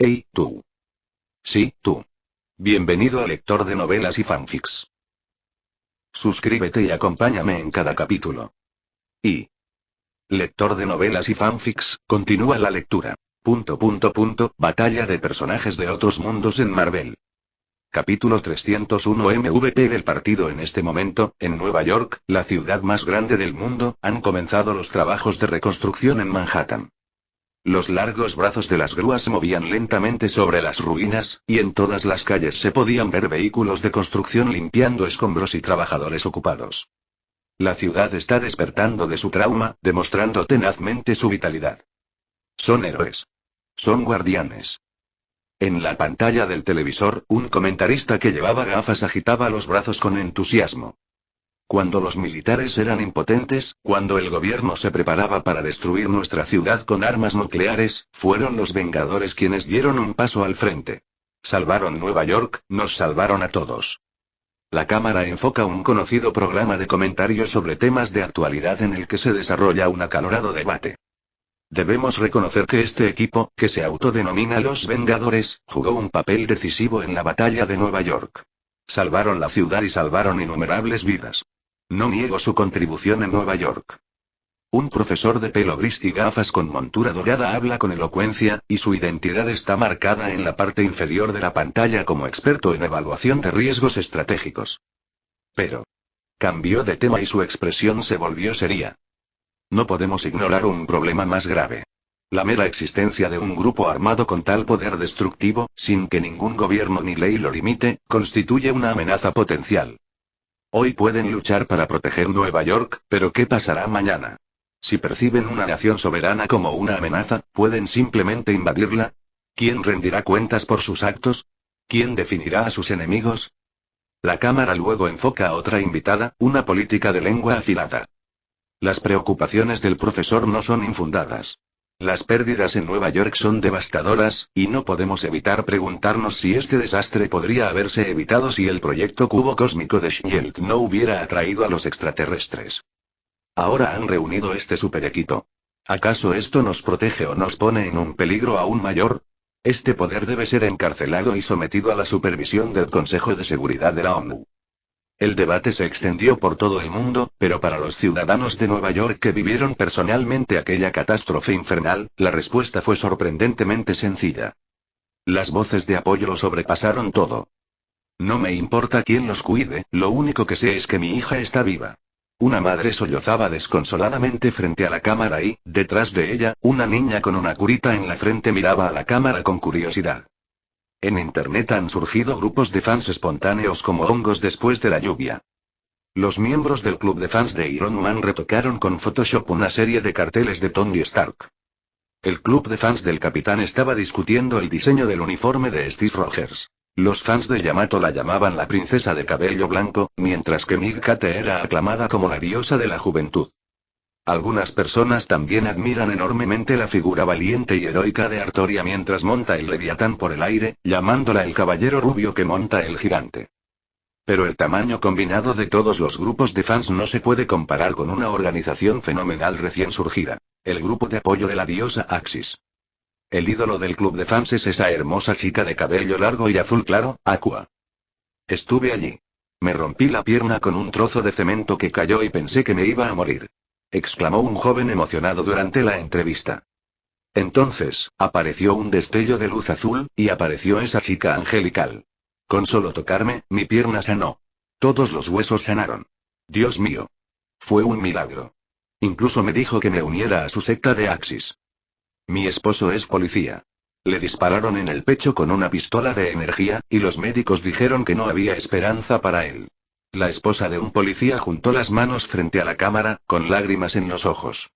Hey, tú. Sí, tú. Bienvenido a lector de novelas y fanfics. Suscríbete y acompáñame en cada capítulo. Y... Lector de novelas y fanfics, continúa la lectura. Batalla de personajes de otros mundos en Marvel. Capítulo 301 MVP del partido. En este momento, en Nueva York, la ciudad más grande del mundo, han comenzado los trabajos de reconstrucción en Manhattan. Los largos brazos de las grúas se movían lentamente sobre las ruinas, y en todas las calles se podían ver vehículos de construcción limpiando escombros y trabajadores ocupados. La ciudad está despertando de su trauma, demostrando tenazmente su vitalidad. Son héroes. Son guardianes. En la pantalla del televisor, un comentarista que llevaba gafas agitaba los brazos con entusiasmo. Cuando los militares eran impotentes, cuando el gobierno se preparaba para destruir nuestra ciudad con armas nucleares, fueron los Vengadores quienes dieron un paso al frente. Salvaron Nueva York, nos salvaron a todos. La cámara enfoca un conocido programa de comentarios sobre temas de actualidad en el que se desarrolla un acalorado debate. Debemos reconocer que este equipo, que se autodenomina los Vengadores, jugó un papel decisivo en la batalla de Nueva York. Salvaron la ciudad y salvaron innumerables vidas. No niego su contribución en Nueva York. Un profesor de pelo gris y gafas con montura dorada habla con elocuencia, y su identidad está marcada en la parte inferior de la pantalla como experto en evaluación de riesgos estratégicos. Pero... cambió de tema y su expresión se volvió seria. No podemos ignorar un problema más grave. La mera existencia de un grupo armado con tal poder destructivo, sin que ningún gobierno ni ley lo limite, constituye una amenaza potencial. Hoy pueden luchar para proteger Nueva York, pero ¿qué pasará mañana? Si perciben una nación soberana como una amenaza, ¿pueden simplemente invadirla? ¿Quién rendirá cuentas por sus actos? ¿Quién definirá a sus enemigos? La cámara luego enfoca a otra invitada, una política de lengua afilada. Las preocupaciones del profesor no son infundadas. Las pérdidas en Nueva York son devastadoras, y no podemos evitar preguntarnos si este desastre podría haberse evitado si el proyecto cubo cósmico de Shield no hubiera atraído a los extraterrestres. Ahora han reunido este super equipo. ¿Acaso esto nos protege o nos pone en un peligro aún mayor? Este poder debe ser encarcelado y sometido a la supervisión del Consejo de Seguridad de la ONU. El debate se extendió por todo el mundo, pero para los ciudadanos de Nueva York que vivieron personalmente aquella catástrofe infernal, la respuesta fue sorprendentemente sencilla. Las voces de apoyo lo sobrepasaron todo. No me importa quién los cuide, lo único que sé es que mi hija está viva. Una madre sollozaba desconsoladamente frente a la cámara y, detrás de ella, una niña con una curita en la frente miraba a la cámara con curiosidad. En Internet han surgido grupos de fans espontáneos como hongos después de la lluvia. Los miembros del club de fans de Iron Man retocaron con Photoshop una serie de carteles de Tony Stark. El club de fans del Capitán estaba discutiendo el diseño del uniforme de Steve Rogers. Los fans de Yamato la llamaban la princesa de cabello blanco, mientras que Mig Kate era aclamada como la diosa de la juventud. Algunas personas también admiran enormemente la figura valiente y heroica de Artoria mientras monta el Leviatán por el aire, llamándola el caballero rubio que monta el gigante. Pero el tamaño combinado de todos los grupos de fans no se puede comparar con una organización fenomenal recién surgida, el grupo de apoyo de la diosa Axis. El ídolo del club de fans es esa hermosa chica de cabello largo y azul claro, Aqua. Estuve allí. Me rompí la pierna con un trozo de cemento que cayó y pensé que me iba a morir, exclamó un joven emocionado durante la entrevista. Entonces, apareció un destello de luz azul, y apareció esa chica angelical. Con solo tocarme, mi pierna sanó. Todos los huesos sanaron. Dios mío. Fue un milagro. Incluso me dijo que me uniera a su secta de Axis. Mi esposo es policía. Le dispararon en el pecho con una pistola de energía, y los médicos dijeron que no había esperanza para él. La esposa de un policía juntó las manos frente a la cámara, con lágrimas en los ojos.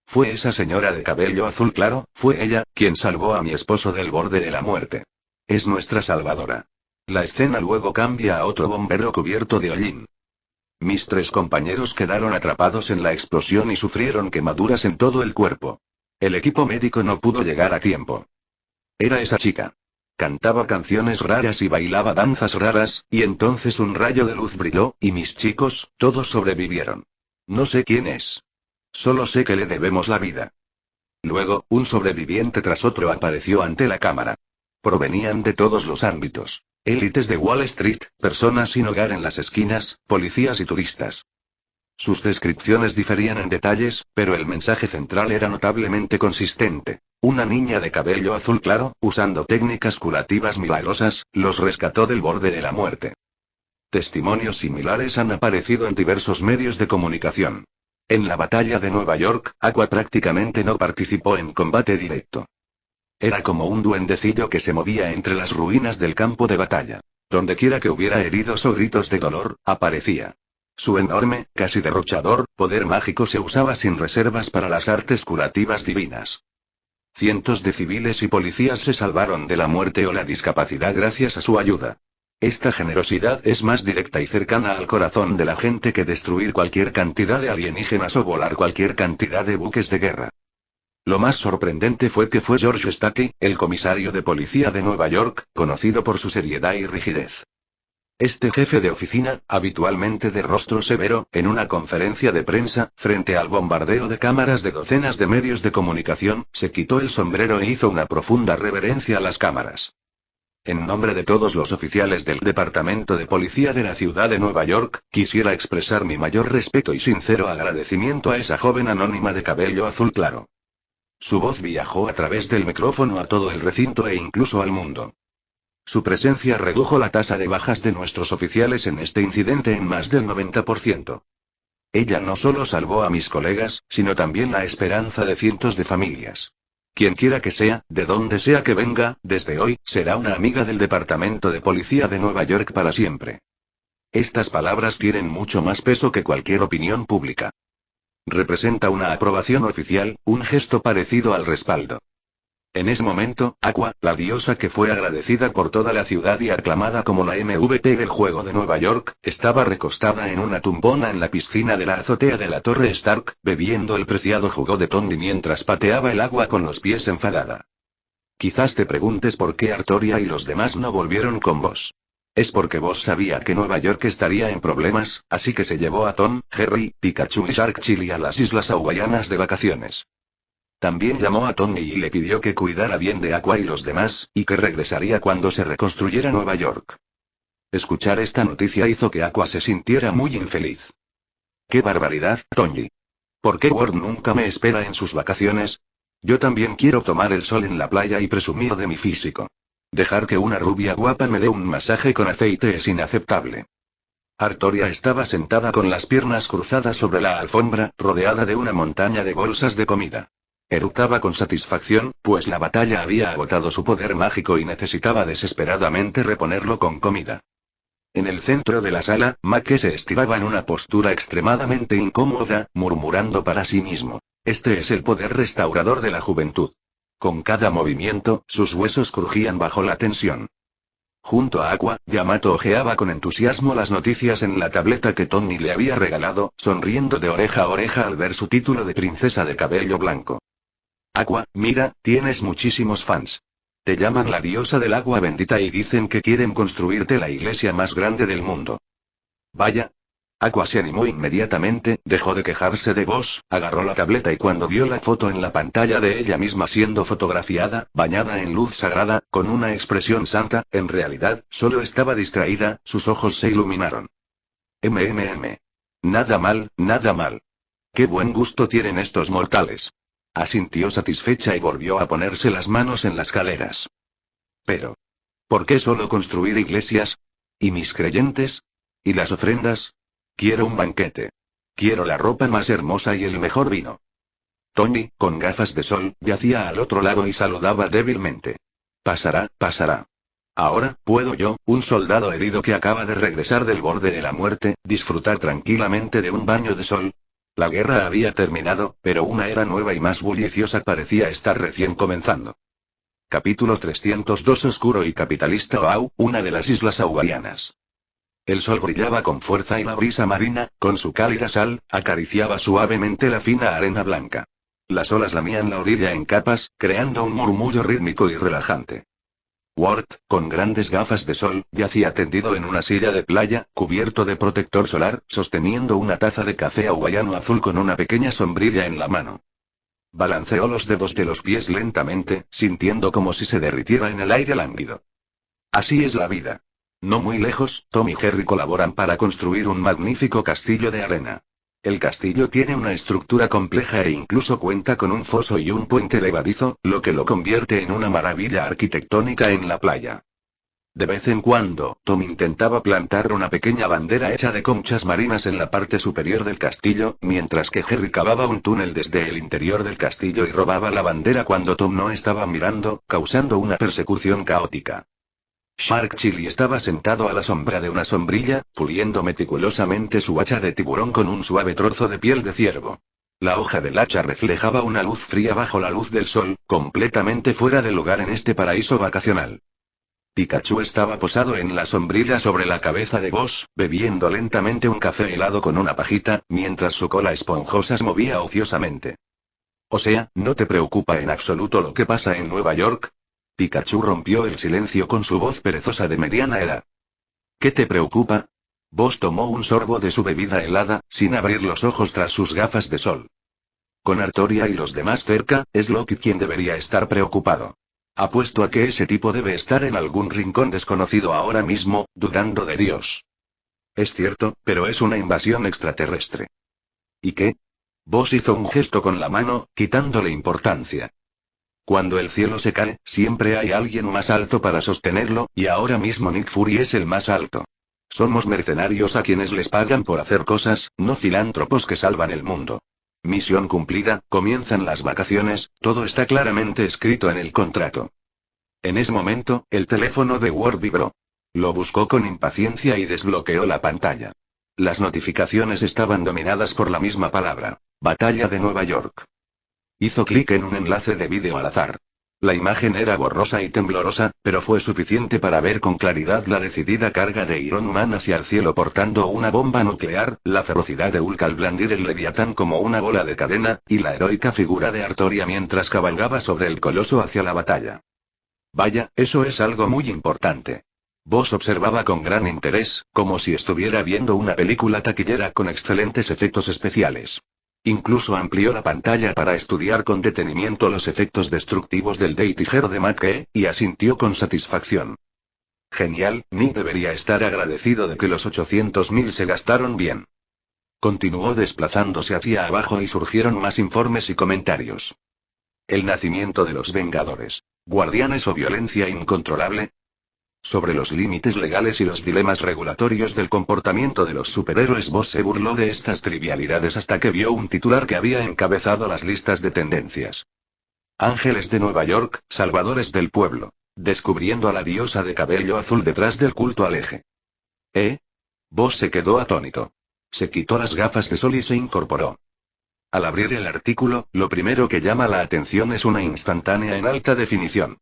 Fue esa señora de cabello azul claro, fue ella, quien salvó a mi esposo del borde de la muerte. Es nuestra salvadora. La escena luego cambia a otro bombero cubierto de hollín. Mis 3 compañeros quedaron atrapados en la explosión y sufrieron quemaduras en todo el cuerpo. El equipo médico no pudo llegar a tiempo. Era esa chica. Cantaba canciones raras y bailaba danzas raras, y entonces un rayo de luz brilló, y mis chicos, todos sobrevivieron. No sé quién es. Solo sé que le debemos la vida. Luego, un sobreviviente tras otro apareció ante la cámara. Provenían de todos los ámbitos. Élites de Wall Street, personas sin hogar en las esquinas, policías y turistas. Sus descripciones diferían en detalles, pero el mensaje central era notablemente consistente. Una niña de cabello azul claro, usando técnicas curativas milagrosas, los rescató del borde de la muerte. Testimonios similares han aparecido en diversos medios de comunicación. En la batalla de Nueva York, Aqua prácticamente no participó en combate directo. Era como un duendecillo que se movía entre las ruinas del campo de batalla. Dondequiera que hubiera heridos o gritos de dolor, aparecía. Su enorme, casi derrochador, poder mágico se usaba sin reservas para las artes curativas divinas. Cientos de civiles y policías se salvaron de la muerte o la discapacidad gracias a su ayuda. Esta generosidad es más directa y cercana al corazón de la gente que destruir cualquier cantidad de alienígenas o volar cualquier cantidad de buques de guerra. Lo más sorprendente fue que fue George Stackey, el comisario de policía de Nueva York, conocido por su seriedad y rigidez. Este jefe de oficina, habitualmente de rostro severo, en una conferencia de prensa, frente al bombardeo de cámaras de docenas de medios de comunicación, se quitó el sombrero e hizo una profunda reverencia a las cámaras. En nombre de todos los oficiales del Departamento de Policía de la ciudad de Nueva York, quisiera expresar mi mayor respeto y sincero agradecimiento a esa joven anónima de cabello azul claro. Su voz viajó a través del micrófono a todo el recinto e incluso al mundo. Su presencia redujo la tasa de bajas de nuestros oficiales en este incidente en más del 90%. Ella no solo salvó a mis colegas, sino también la esperanza de cientos de familias. Quienquiera que sea, de donde sea que venga, desde hoy, será una amiga del Departamento de Policía de Nueva York para siempre. Estas palabras tienen mucho más peso que cualquier opinión pública. Representa una aprobación oficial, un gesto parecido al respaldo. En ese momento, Aqua, la diosa que fue agradecida por toda la ciudad y aclamada como la MVP del juego de Nueva York, estaba recostada en una tumbona en la piscina de la azotea de la Torre Stark, bebiendo el preciado jugo de Tony mientras pateaba el agua con los pies enfadada. Quizás te preguntes por qué Artoria y los demás no volvieron con vos. Es porque vos sabía que Nueva York estaría en problemas, así que se llevó a Tom, Jerry, Pikachu y Shark Chili a las islas hawaianas de vacaciones. También llamó a Tony y le pidió que cuidara bien de Aqua y los demás, y que regresaría cuando se reconstruyera Nueva York. Escuchar esta noticia hizo que Aqua se sintiera muy infeliz. ¡Qué barbaridad, Tony! ¿Por qué Ward nunca me espera en sus vacaciones? Yo también quiero tomar el sol en la playa y presumir de mi físico. Dejar que una rubia guapa me dé un masaje con aceite es inaceptable. Artoria estaba sentada con las piernas cruzadas sobre la alfombra, rodeada de una montaña de bolsas de comida. Eructaba con satisfacción, pues la batalla había agotado su poder mágico y necesitaba desesperadamente reponerlo con comida. En el centro de la sala, Make se estiraba en una postura extremadamente incómoda, murmurando para sí mismo. Este es el poder restaurador de la juventud. Con cada movimiento, sus huesos crujían bajo la tensión. Junto a Aqua, Yamato hojeaba con entusiasmo las noticias en la tableta que Tony le había regalado, sonriendo de oreja a oreja al ver su título de princesa de cabello blanco. Aqua, mira, tienes muchísimos fans. Te llaman la diosa del agua bendita y dicen que quieren construirte la iglesia más grande del mundo. Vaya. Aqua se animó inmediatamente, dejó de quejarse de vos, agarró la tableta y cuando vio la foto en la pantalla de ella misma siendo fotografiada, bañada en luz sagrada, con una expresión santa, en realidad, solo estaba distraída, sus ojos se iluminaron. Nada mal, nada mal. Qué buen gusto tienen estos mortales. Asintió satisfecha y volvió a ponerse las manos en las caderas. Pero, ¿por qué solo construir iglesias? ¿Y mis creyentes? ¿Y las ofrendas? Quiero un banquete. Quiero la ropa más hermosa y el mejor vino. Tony, con gafas de sol, yacía al otro lado y saludaba débilmente. Pasará, pasará. Ahora, ¿puedo yo, un soldado herido que acaba de regresar del borde de la muerte, disfrutar tranquilamente de un baño de sol? La guerra había terminado, pero una era nueva y más bulliciosa parecía estar recién comenzando. Capítulo 302 Oscuro y capitalista Oahu, una de las islas hawaianas. El sol brillaba con fuerza y la brisa marina, con su cálida sal, acariciaba suavemente la fina arena blanca. Las olas lamían la orilla en capas, creando un murmullo rítmico y relajante. Ward, con grandes gafas de sol, yacía tendido en una silla de playa, cubierto de protector solar, sosteniendo una taza de café hawaiano azul con una pequeña sombrilla en la mano. Balanceó los dedos de los pies lentamente, sintiendo como si se derritiera en el aire lánguido. Así es la vida. No muy lejos, Tom y Jerry colaboran para construir un magnífico castillo de arena. El castillo tiene una estructura compleja e incluso cuenta con un foso y un puente levadizo, lo que lo convierte en una maravilla arquitectónica en la playa. De vez en cuando, Tom intentaba plantar una pequeña bandera hecha de conchas marinas en la parte superior del castillo, mientras que Jerry cavaba un túnel desde el interior del castillo y robaba la bandera cuando Tom no estaba mirando, causando una persecución caótica. Shark Chili estaba sentado a la sombra de una sombrilla, puliendo meticulosamente su hacha de tiburón con un suave trozo de piel de ciervo. La hoja del hacha reflejaba una luz fría bajo la luz del sol, completamente fuera de lugar en este paraíso vacacional. Pikachu estaba posado en la sombrilla sobre la cabeza de Buzz, bebiendo lentamente un café helado con una pajita, mientras su cola esponjosa se movía ociosamente. O sea, ¿no te preocupa en absoluto lo que pasa en Nueva York? Pikachu rompió el silencio con su voz perezosa de mediana edad. ¿Qué te preocupa? Buzz tomó un sorbo de su bebida helada, sin abrir los ojos tras sus gafas de sol. Con Artoria y los demás cerca, es Loki quien debería estar preocupado. Apuesto a que ese tipo debe estar en algún rincón desconocido ahora mismo, dudando de Dios. Es cierto, pero es una invasión extraterrestre. ¿Y qué? Buzz hizo un gesto con la mano, quitándole importancia. Cuando el cielo se cae, siempre hay alguien más alto para sostenerlo, y ahora mismo Nick Fury es el más alto. Somos mercenarios a quienes les pagan por hacer cosas, no filántropos que salvan el mundo. Misión cumplida, comienzan las vacaciones, todo está claramente escrito en el contrato. En ese momento, el teléfono de Ward vibró. Lo buscó con impaciencia y desbloqueó la pantalla. Las notificaciones estaban dominadas por la misma palabra: Batalla de Nueva York. Hizo clic en un enlace de vídeo al azar. La imagen era borrosa y temblorosa, pero fue suficiente para ver con claridad la decidida carga de Iron Man hacia el cielo portando una bomba nuclear, la ferocidad de Hulk al blandir el Leviatán como una bola de cadena, y la heroica figura de Artoria mientras cabalgaba sobre el coloso hacia la batalla. Vaya, eso es algo muy importante. Buzz observaba con gran interés, como si estuviera viendo una película taquillera con excelentes efectos especiales. Incluso amplió la pantalla para estudiar con detenimiento los efectos destructivos del Deitijero de Mackey, y asintió con satisfacción. Genial, Nick debería estar agradecido de que los 800.000 se gastaron bien. Continuó desplazándose hacia abajo y surgieron más informes y comentarios. El nacimiento de los Vengadores. ¿Guardianes o violencia incontrolable? Sobre los límites legales y los dilemas regulatorios del comportamiento de los superhéroes. Buzz se burló de estas trivialidades hasta que vio un titular que había encabezado las listas de tendencias. Ángeles de Nueva York, salvadores del pueblo. Descubriendo a la diosa de cabello azul detrás del culto al eje. Buzz se quedó atónito. Se quitó las gafas de sol y se incorporó. Al abrir el artículo, lo primero que llama la atención es una instantánea en alta definición.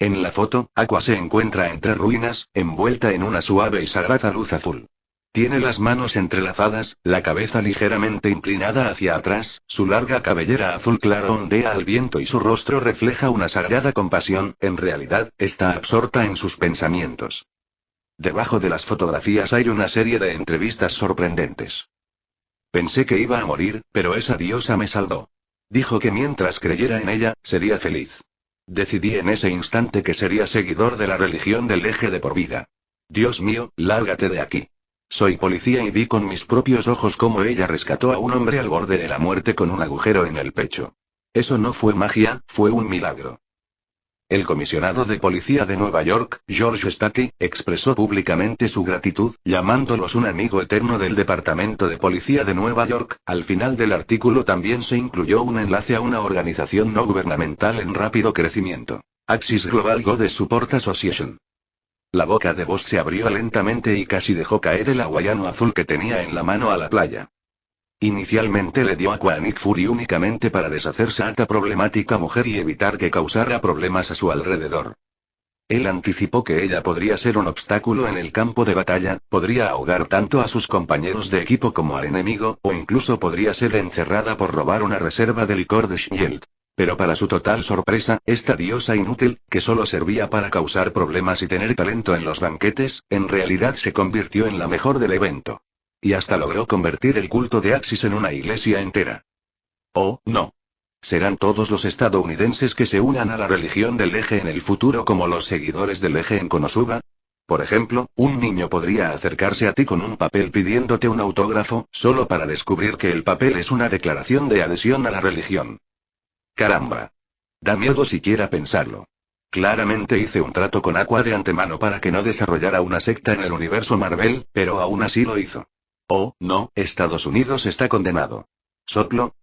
En la foto, Aqua se encuentra entre ruinas, envuelta en una suave y sagrada luz azul. Tiene las manos entrelazadas, la cabeza ligeramente inclinada hacia atrás, su larga cabellera azul claro ondea al viento y su rostro refleja una sagrada compasión. En realidad, está absorta en sus pensamientos. Debajo de las fotografías hay una serie de entrevistas sorprendentes. Pensé que iba a morir, pero esa diosa me salvó. Dijo que mientras creyera en ella, sería feliz. Decidí en ese instante que sería seguidor de la religión del eje de por vida. Dios mío, lárgate de aquí. Soy policía y vi con mis propios ojos cómo ella rescató a un hombre al borde de la muerte con un agujero en el pecho. Eso no fue magia, fue un milagro. El comisionado de policía de Nueva York, George Stackey, expresó públicamente su gratitud, llamándolos un amigo eterno del Departamento de Policía de Nueva York. Al final del artículo también se incluyó un enlace a una organización no gubernamental en rápido crecimiento, Axis Global Goddess Support Association. La boca de Buzz se abrió lentamente y casi dejó caer el hawaiano azul que tenía en la mano a la playa. Inicialmente le dio Aqua a Nick Fury únicamente para deshacerse a esta problemática mujer y evitar que causara problemas a su alrededor. Él anticipó que ella podría ser un obstáculo en el campo de batalla, podría ahogar tanto a sus compañeros de equipo como al enemigo, o incluso podría ser encerrada por robar una reserva de licor de Shield. Pero para su total sorpresa, esta diosa inútil, que solo servía para causar problemas y tener talento en los banquetes, en realidad se convirtió en la mejor del evento. Y hasta logró convertir el culto de Axis en una iglesia entera. Oh, no. ¿Serán todos los estadounidenses que se unan a la religión del eje en el futuro como los seguidores del eje en Konosuba? Por ejemplo, un niño podría acercarse a ti con un papel pidiéndote un autógrafo, solo para descubrir que el papel es una declaración de adhesión a la religión. Caramba. Da miedo siquiera pensarlo. Claramente hice un trato con Aqua de antemano para que no desarrollara una secta en el universo Marvel, pero aún así lo hizo. Oh, no, Estados Unidos está condenado. ¿Soplo?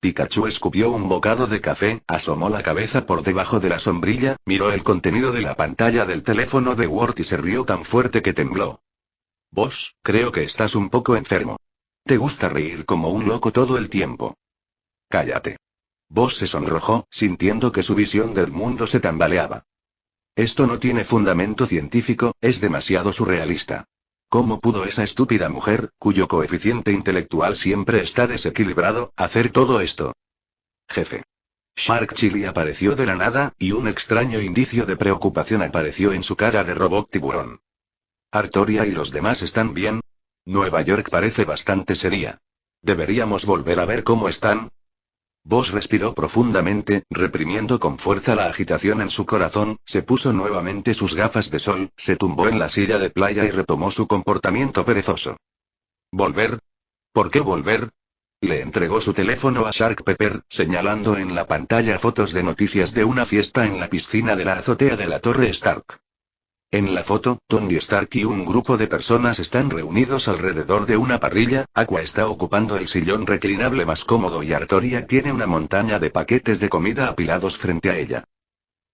Pikachu escupió un bocado de café, asomó la cabeza por debajo de la sombrilla, miró el contenido de la pantalla del teléfono de Word y se rió tan fuerte que tembló. Vos, creo que estás un poco enfermo. Te gusta reír como un loco todo el tiempo. Cállate. Vos se sonrojó, sintiendo que su visión del mundo se tambaleaba. Esto no tiene fundamento científico, es demasiado surrealista. ¿Cómo pudo esa estúpida mujer, cuyo coeficiente intelectual siempre está desequilibrado, hacer todo esto? Jefe. Shark Chili apareció de la nada, y un extraño indicio de preocupación apareció en su cara de robot tiburón. ¿Artoria y los demás están bien? Nueva York parece bastante seria. ¿Deberíamos volver a ver cómo están? Vos respiró profundamente, reprimiendo con fuerza la agitación en su corazón, se puso nuevamente sus gafas de sol, se tumbó en la silla de playa y retomó su comportamiento perezoso. ¿Volver? ¿Por qué volver? Le entregó su teléfono a Shark Pepper, señalando en la pantalla fotos de noticias de una fiesta en la piscina de la azotea de la Torre Stark. En la foto, Tony Stark y un grupo de personas están reunidos alrededor de una parrilla, Aqua está ocupando el sillón reclinable más cómodo y Artoria tiene una montaña de paquetes de comida apilados frente a ella.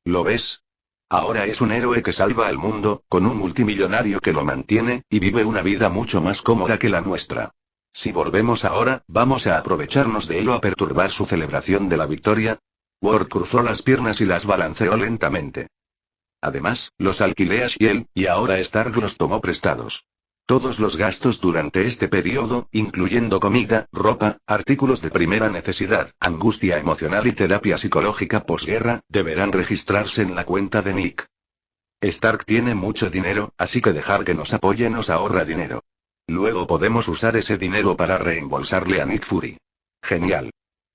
¿Lo ves? Ahora es un héroe que salva al mundo, con un multimillonario que lo mantiene, y vive una vida mucho más cómoda que la nuestra. Si volvemos ahora, ¿vamos a aprovecharnos de él o a perturbar su celebración de la victoria? Ward cruzó las piernas y las balanceó lentamente. Además, los alquilé a Shield, y ahora Stark los tomó prestados. Todos los gastos durante este periodo, incluyendo comida, ropa, artículos de primera necesidad, angustia emocional y terapia psicológica posguerra, deberán registrarse en la cuenta de Nick. Stark tiene mucho dinero, así que dejar que nos apoye nos ahorra dinero. Luego podemos usar ese dinero para reembolsarle a Nick Fury. Genial.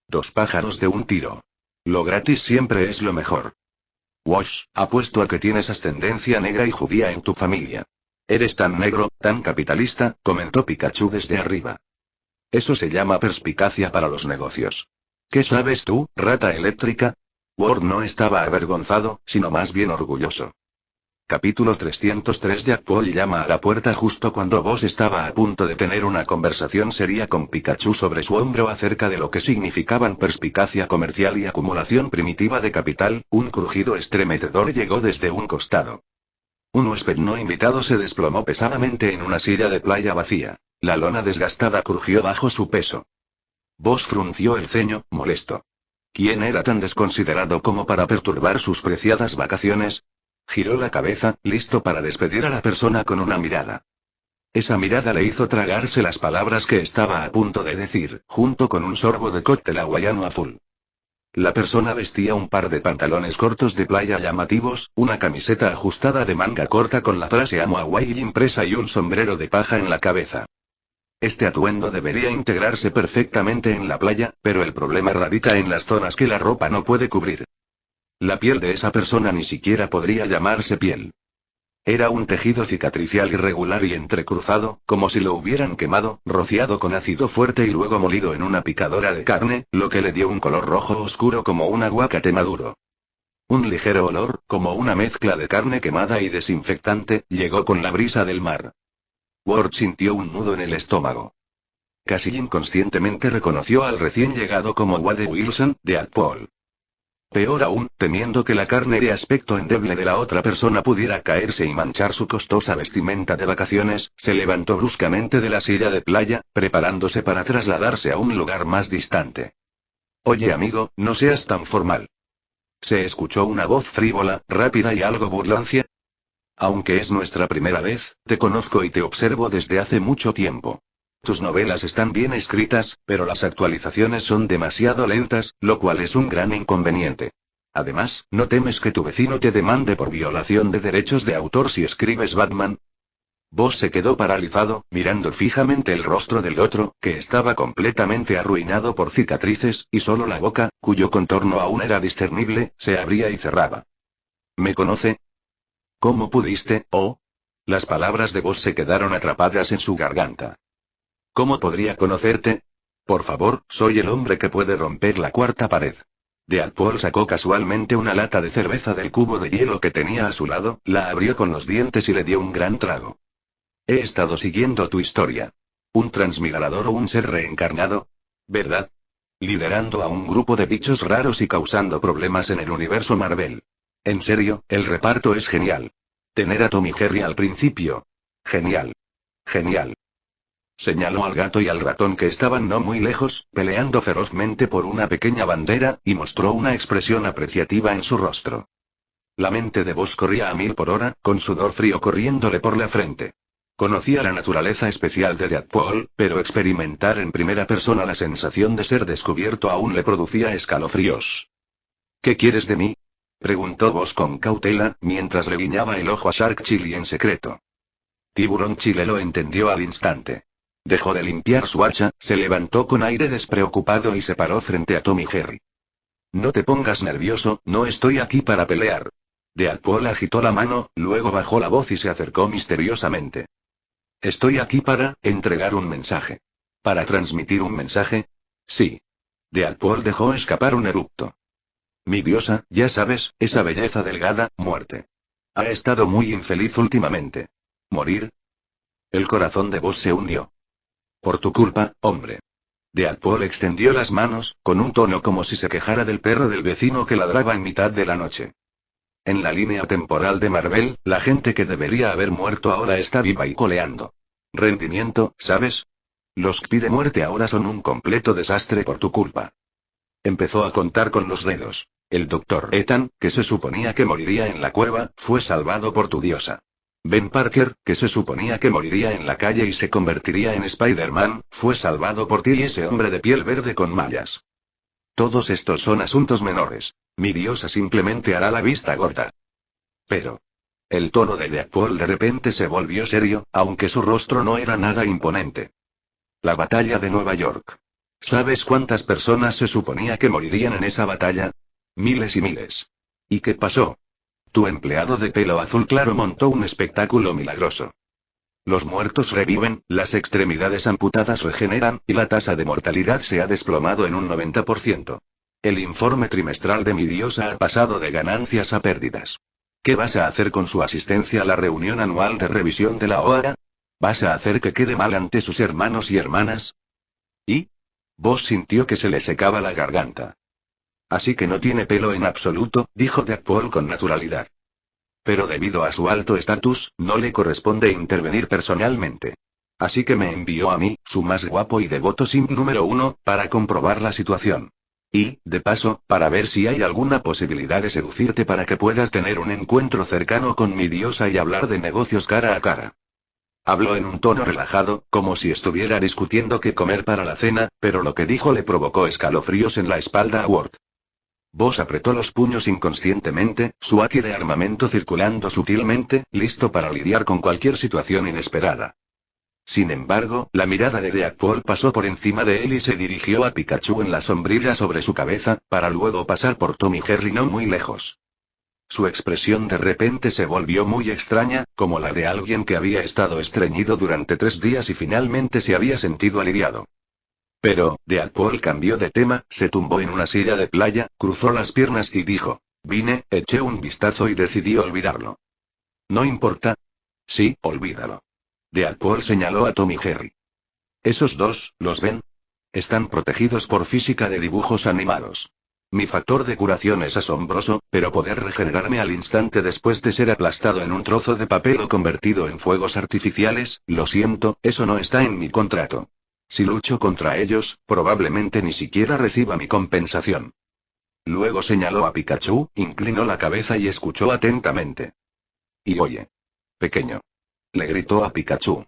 2 pájaros de un tiro. Lo gratis siempre es lo mejor. Wash, apuesto a que tienes ascendencia negra y judía en tu familia. Eres tan negro, tan capitalista, comentó Pikachu desde arriba. Eso se llama perspicacia para los negocios. ¿Qué sabes tú, rata eléctrica? Ward no estaba avergonzado, sino más bien orgulloso. Capítulo 303. Jack Paul llama a la puerta justo cuando Boss estaba a punto de tener una conversación seria con Pikachu sobre su hombro acerca de lo que significaban perspicacia comercial y acumulación primitiva de capital. Un crujido estremecedor llegó desde un costado. Un huésped no invitado se desplomó pesadamente en una silla de playa vacía. La lona desgastada crujió bajo su peso. Boss frunció el ceño, molesto. ¿Quién era tan desconsiderado como para perturbar sus preciadas vacaciones? Giró la cabeza, listo para despedir a la persona con una mirada. Esa mirada le hizo tragarse las palabras que estaba a punto de decir, junto con un sorbo de cóctel hawaiano a full. La persona vestía un par de pantalones cortos de playa llamativos, una camiseta ajustada de manga corta con la frase Amo Hawaii impresa y un sombrero de paja en la cabeza. Este atuendo debería integrarse perfectamente en la playa, pero el problema radica en las zonas que la ropa no puede cubrir. La piel de esa persona ni siquiera podría llamarse piel. Era un tejido cicatricial irregular y entrecruzado, como si lo hubieran quemado, rociado con ácido fuerte y luego molido en una picadora de carne, lo que le dio un color rojo oscuro como un aguacate maduro. Un ligero olor, como una mezcla de carne quemada y desinfectante, llegó con la brisa del mar. Ward sintió un nudo en el estómago. Casi inconscientemente reconoció al recién llegado como Wade Wilson, de Paul. Peor aún, temiendo que la carne de aspecto endeble de la otra persona pudiera caerse y manchar su costosa vestimenta de vacaciones, se levantó bruscamente de la silla de playa, preparándose para trasladarse a un lugar más distante. Oye amigo, no seas tan formal. Se escuchó una voz frívola, rápida y algo burlancia. Aunque es nuestra primera vez, te conozco y te observo desde hace mucho tiempo. Tus novelas están bien escritas, pero las actualizaciones son demasiado lentas, lo cual es un gran inconveniente. Además, ¿no temes que tu vecino te demande por violación de derechos de autor si escribes Batman? Boss se quedó paralizado, mirando fijamente el rostro del otro, que estaba completamente arruinado por cicatrices, y solo la boca, cuyo contorno aún era discernible, se abría y cerraba. ¿Me conoce? ¿Cómo pudiste, oh? Las palabras de Boss se quedaron atrapadas en su garganta. ¿Cómo podría conocerte? Por favor, soy el hombre que puede romper la cuarta pared. Deadpool sacó casualmente una lata de cerveza del cubo de hielo que tenía a su lado, la abrió con los dientes y le dio un gran trago. He estado siguiendo tu historia. ¿Un transmigrador o un ser reencarnado? ¿Verdad? Liderando a un grupo de bichos raros y causando problemas en el universo Marvel. En serio, el reparto es genial. Tener a Tom y Jerry al principio. Genial. Genial. Señaló al gato y al ratón que estaban no muy lejos, peleando ferozmente por una pequeña bandera, y mostró una expresión apreciativa en su rostro. La mente de Boss corría a 1000 por hora, con sudor frío corriéndole por la frente. Conocía la naturaleza especial de Deadpool, pero experimentar en primera persona la sensación de ser descubierto aún le producía escalofríos. ¿Qué quieres de mí? Preguntó Boss con cautela, mientras le guiñaba el ojo a Shark Chili en secreto. Tiburón Chile lo entendió al instante. Dejó de limpiar su hacha, se levantó con aire despreocupado y se paró frente a Tom y Jerry. No te pongas nervioso, no estoy aquí para pelear. Deadpool agitó la mano, luego bajó la voz y se acercó misteriosamente. Estoy aquí para entregar un mensaje. ¿Para transmitir un mensaje? Sí. Deadpool dejó escapar un eructo. Mi diosa, ya sabes, esa belleza delgada, muerte. Ha estado muy infeliz últimamente. ¿Morir? El corazón de Boss se hundió. Por tu culpa, hombre. Deadpool extendió las manos, con un tono como si se quejara del perro del vecino que ladraba en mitad de la noche. En la línea temporal de Marvel, la gente que debería haber muerto ahora está viva y coleando. Rendimiento, ¿sabes? Los Kpi de muerte ahora son un completo desastre por tu culpa. Empezó a contar con los dedos. El Dr. Ethan, que se suponía que moriría en la cueva, fue salvado por tu diosa. Ben Parker, que se suponía que moriría en la calle y se convertiría en Spider-Man, fue salvado por ti y ese hombre de piel verde con mallas. Todos estos son asuntos menores. Mi diosa simplemente hará la vista gorda. Pero... El tono de Deadpool de repente se volvió serio, aunque su rostro no era nada imponente. La batalla de Nueva York. ¿Sabes cuántas personas se suponía que morirían en esa batalla? Miles y miles. ¿Y qué pasó? Tu empleado de pelo azul claro montó un espectáculo milagroso. Los muertos reviven, las extremidades amputadas regeneran, y la tasa de mortalidad se ha desplomado en un 90%. El informe trimestral de mi diosa ha pasado de ganancias a pérdidas. ¿Qué vas a hacer con su asistencia a la reunión anual de revisión de la OAA? ¿Vas a hacer que quede mal ante sus hermanos y hermanas? ¿Y? Boss sintió que se le secaba la garganta. Así que no tiene pelo en absoluto, dijo Deadpool con naturalidad. Pero debido a su alto estatus, no le corresponde intervenir personalmente. Así que me envió a mí, su más guapo y devoto simp número 1, para comprobar la situación. Y, de paso, para ver si hay alguna posibilidad de seducirte para que puedas tener un encuentro cercano con mi diosa y hablar de negocios cara a cara. Habló en un tono relajado, como si estuviera discutiendo qué comer para la cena, pero lo que dijo le provocó escalofríos en la espalda a Ward. Boss apretó los puños inconscientemente, su haki de armamento circulando sutilmente, listo para lidiar con cualquier situación inesperada. Sin embargo, la mirada de Deadpool pasó por encima de él y se dirigió a Pikachu en la sombrilla sobre su cabeza, para luego pasar por Tom y Jerry no muy lejos. Su expresión de repente se volvió muy extraña, como la de alguien que había estado estreñido durante 3 días y finalmente se había sentido aliviado. Pero, Deadpool cambió de tema, se tumbó en una silla de playa, cruzó las piernas y dijo, vine, eché un vistazo y decidí olvidarlo. ¿No importa? Sí, olvídalo. Deadpool señaló a Tom y Jerry. Esos dos, ¿los ven? Están protegidos por física de dibujos animados. Mi factor de curación es asombroso, pero poder regenerarme al instante después de ser aplastado en un trozo de papel o convertido en fuegos artificiales, lo siento, eso no está en mi contrato. Si lucho contra ellos, probablemente ni siquiera reciba mi compensación. Luego señaló a Pikachu, inclinó la cabeza y escuchó atentamente. Y oye. Pequeño. Le gritó a Pikachu.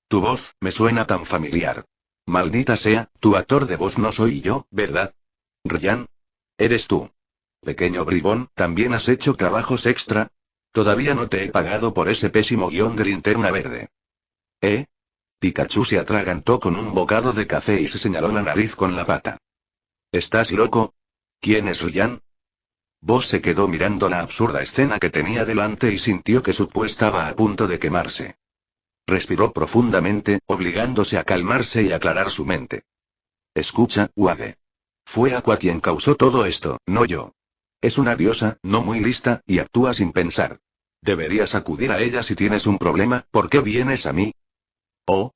Tu voz, me suena tan familiar. Maldita sea, tu actor de voz no soy yo, ¿verdad? Ryan. Eres tú. Pequeño bribón, ¿también has hecho trabajos extra? Todavía no te he pagado por ese pésimo guión de Linterna Verde. ¿Eh? Pikachu se atragantó con un bocado de café y se señaló la nariz con la pata. ¿Estás loco? ¿Quién es Ryan? Boss se quedó mirando la absurda escena que tenía delante y sintió que su pue estaba a punto de quemarse. Respiró profundamente, obligándose a calmarse y aclarar su mente. Escucha, Wade. Fue Aqua quien causó todo esto, no yo. Es una diosa, no muy lista, y actúa sin pensar. Deberías acudir a ella si tienes un problema, ¿por qué vienes a mí? Oh.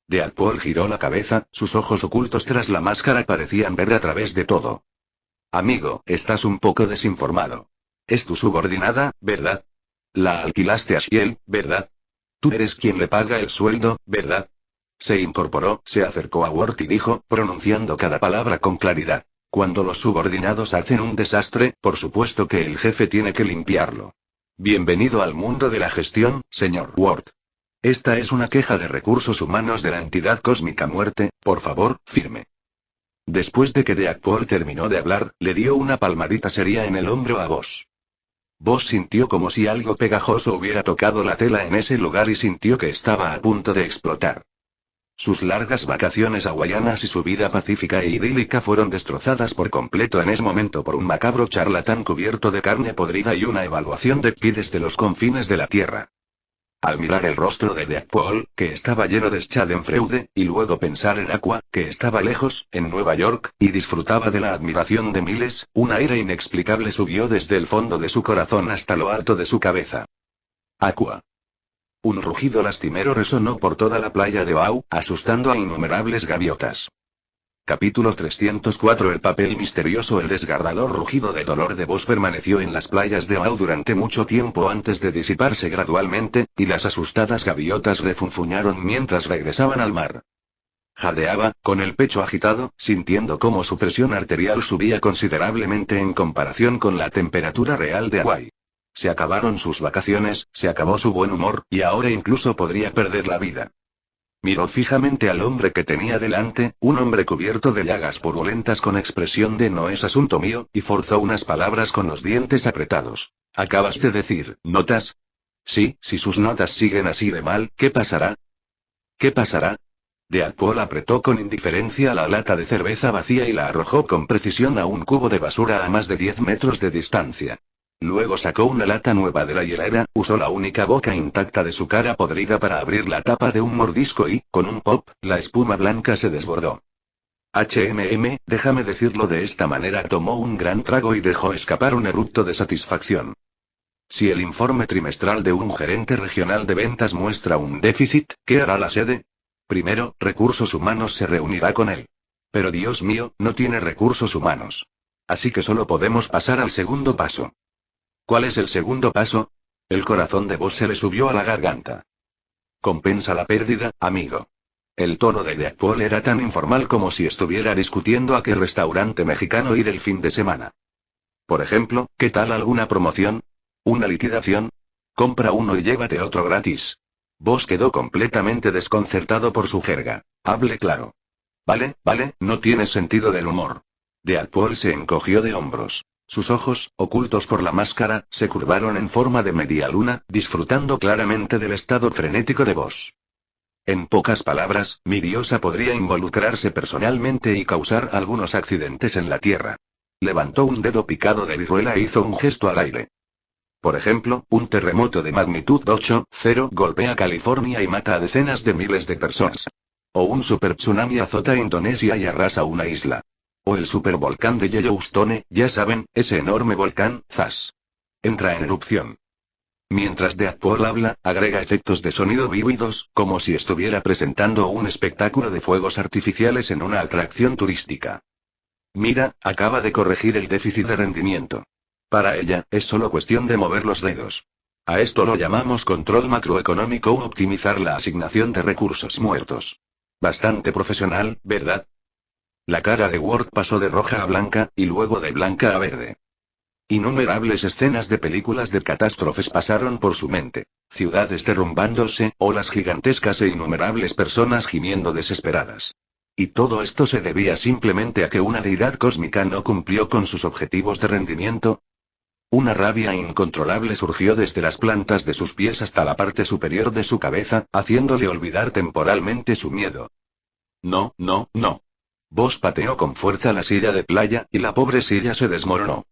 Deadpool giró la cabeza, sus ojos ocultos tras la máscara parecían ver a través de todo. Amigo, estás un poco desinformado. Es tu subordinada, ¿verdad? La alquilaste a Shiel, ¿verdad? Tú eres quien le paga el sueldo, ¿verdad? Se incorporó, se acercó a Ward y dijo, pronunciando cada palabra con claridad. Cuando los subordinados hacen un desastre, por supuesto que el jefe tiene que limpiarlo. Bienvenido al mundo de la gestión, señor Ward. Esta es una queja de recursos humanos de la entidad cósmica muerte, por favor, firme. Después de que Deadpool terminó de hablar, le dio una palmadita seria en el hombro a Boss. Boss sintió como si algo pegajoso hubiera tocado la tela en ese lugar y sintió que estaba a punto de explotar. Sus largas vacaciones hawaianas y su vida pacífica e idílica fueron destrozadas por completo en ese momento por un macabro charlatán cubierto de carne podrida y una evaluación de Pi desde los confines de la Tierra. Al mirar el rostro de Deadpool, que estaba lleno de Schadenfreude, y luego pensar en Aqua, que estaba lejos, en Nueva York, y disfrutaba de la admiración de miles, un aire inexplicable subió desde el fondo de su corazón hasta lo alto de su cabeza. Aqua. Un rugido lastimero resonó por toda la playa de Oahu, asustando a innumerables gaviotas. Capítulo 304. El papel misterioso. El desgarrador rugido de dolor de Boss permaneció en las playas de Oahu durante mucho tiempo antes de disiparse gradualmente, y las asustadas gaviotas refunfuñaron mientras regresaban al mar. Jadeaba, con el pecho agitado, sintiendo cómo su presión arterial subía considerablemente en comparación con la temperatura real de Hawái. Se acabaron sus vacaciones, se acabó su buen humor, y ahora incluso podría perder la vida. Miró fijamente al hombre que tenía delante, un hombre cubierto de llagas purulentas con expresión de no es asunto mío, y forzó unas palabras con los dientes apretados. ¿Acabas de decir, notas? Sí, si sus notas siguen así de mal, ¿qué pasará? ¿Qué pasará? Deadpool apretó con indiferencia la lata de cerveza vacía y la arrojó con precisión a un cubo de basura a más de 10 metros de distancia. Luego sacó una lata nueva de la hielera, usó la única boca intacta de su cara podrida para abrir la tapa de un mordisco y, con un pop, la espuma blanca se desbordó. Déjame decirlo de esta manera, tomó un gran trago y dejó escapar un eructo de satisfacción. Si el informe trimestral de un gerente regional de ventas muestra un déficit, ¿qué hará la sede? Primero, recursos humanos se reunirá con él. Pero Dios mío, no tiene recursos humanos. Así que solo podemos pasar al segundo paso. ¿Cuál es el segundo paso? El corazón de Boss se le subió a la garganta. Compensa la pérdida, amigo. El tono de Deadpool era tan informal como si estuviera discutiendo a qué restaurante mexicano ir el fin de semana. Por ejemplo, ¿qué tal alguna promoción? ¿Una liquidación? Compra uno y llévate otro gratis. Boss quedó completamente desconcertado por su jerga. Hable claro. Vale, no tienes sentido del humor. Deadpool se encogió de hombros. Sus ojos, ocultos por la máscara, se curvaron en forma de media luna, disfrutando claramente del estado frenético de Boss. En pocas palabras, mi diosa podría involucrarse personalmente y causar algunos accidentes en la Tierra. Levantó un dedo picado de viruela e hizo un gesto al aire. Por ejemplo, un terremoto de magnitud 8,0 golpea California y mata a decenas de miles de personas. O un super tsunami azota Indonesia y arrasa una isla. O el supervolcán de Yellowstone, ya saben, ese enorme volcán, ¡zas! Entra en erupción. Mientras Deadpool habla, agrega efectos de sonido vívidos, como si estuviera presentando un espectáculo de fuegos artificiales en una atracción turística. Mira, acaba de corregir el déficit de rendimiento. Para ella, es solo cuestión de mover los dedos. A esto lo llamamos control macroeconómico u optimizar la asignación de recursos muertos. Bastante profesional, ¿verdad? La cara de Ward pasó de roja a blanca, y luego de blanca a verde. Innumerables escenas de películas de catástrofes pasaron por su mente. Ciudades derrumbándose, olas gigantescas e innumerables personas gimiendo desesperadas. Y todo esto se debía simplemente a que una deidad cósmica no cumplió con sus objetivos de rendimiento. Una rabia incontrolable surgió desde las plantas de sus pies hasta la parte superior de su cabeza, haciéndole olvidar temporalmente su miedo. No, no, no. Boss pateó con fuerza la silla de playa, y la pobre silla se desmoronó.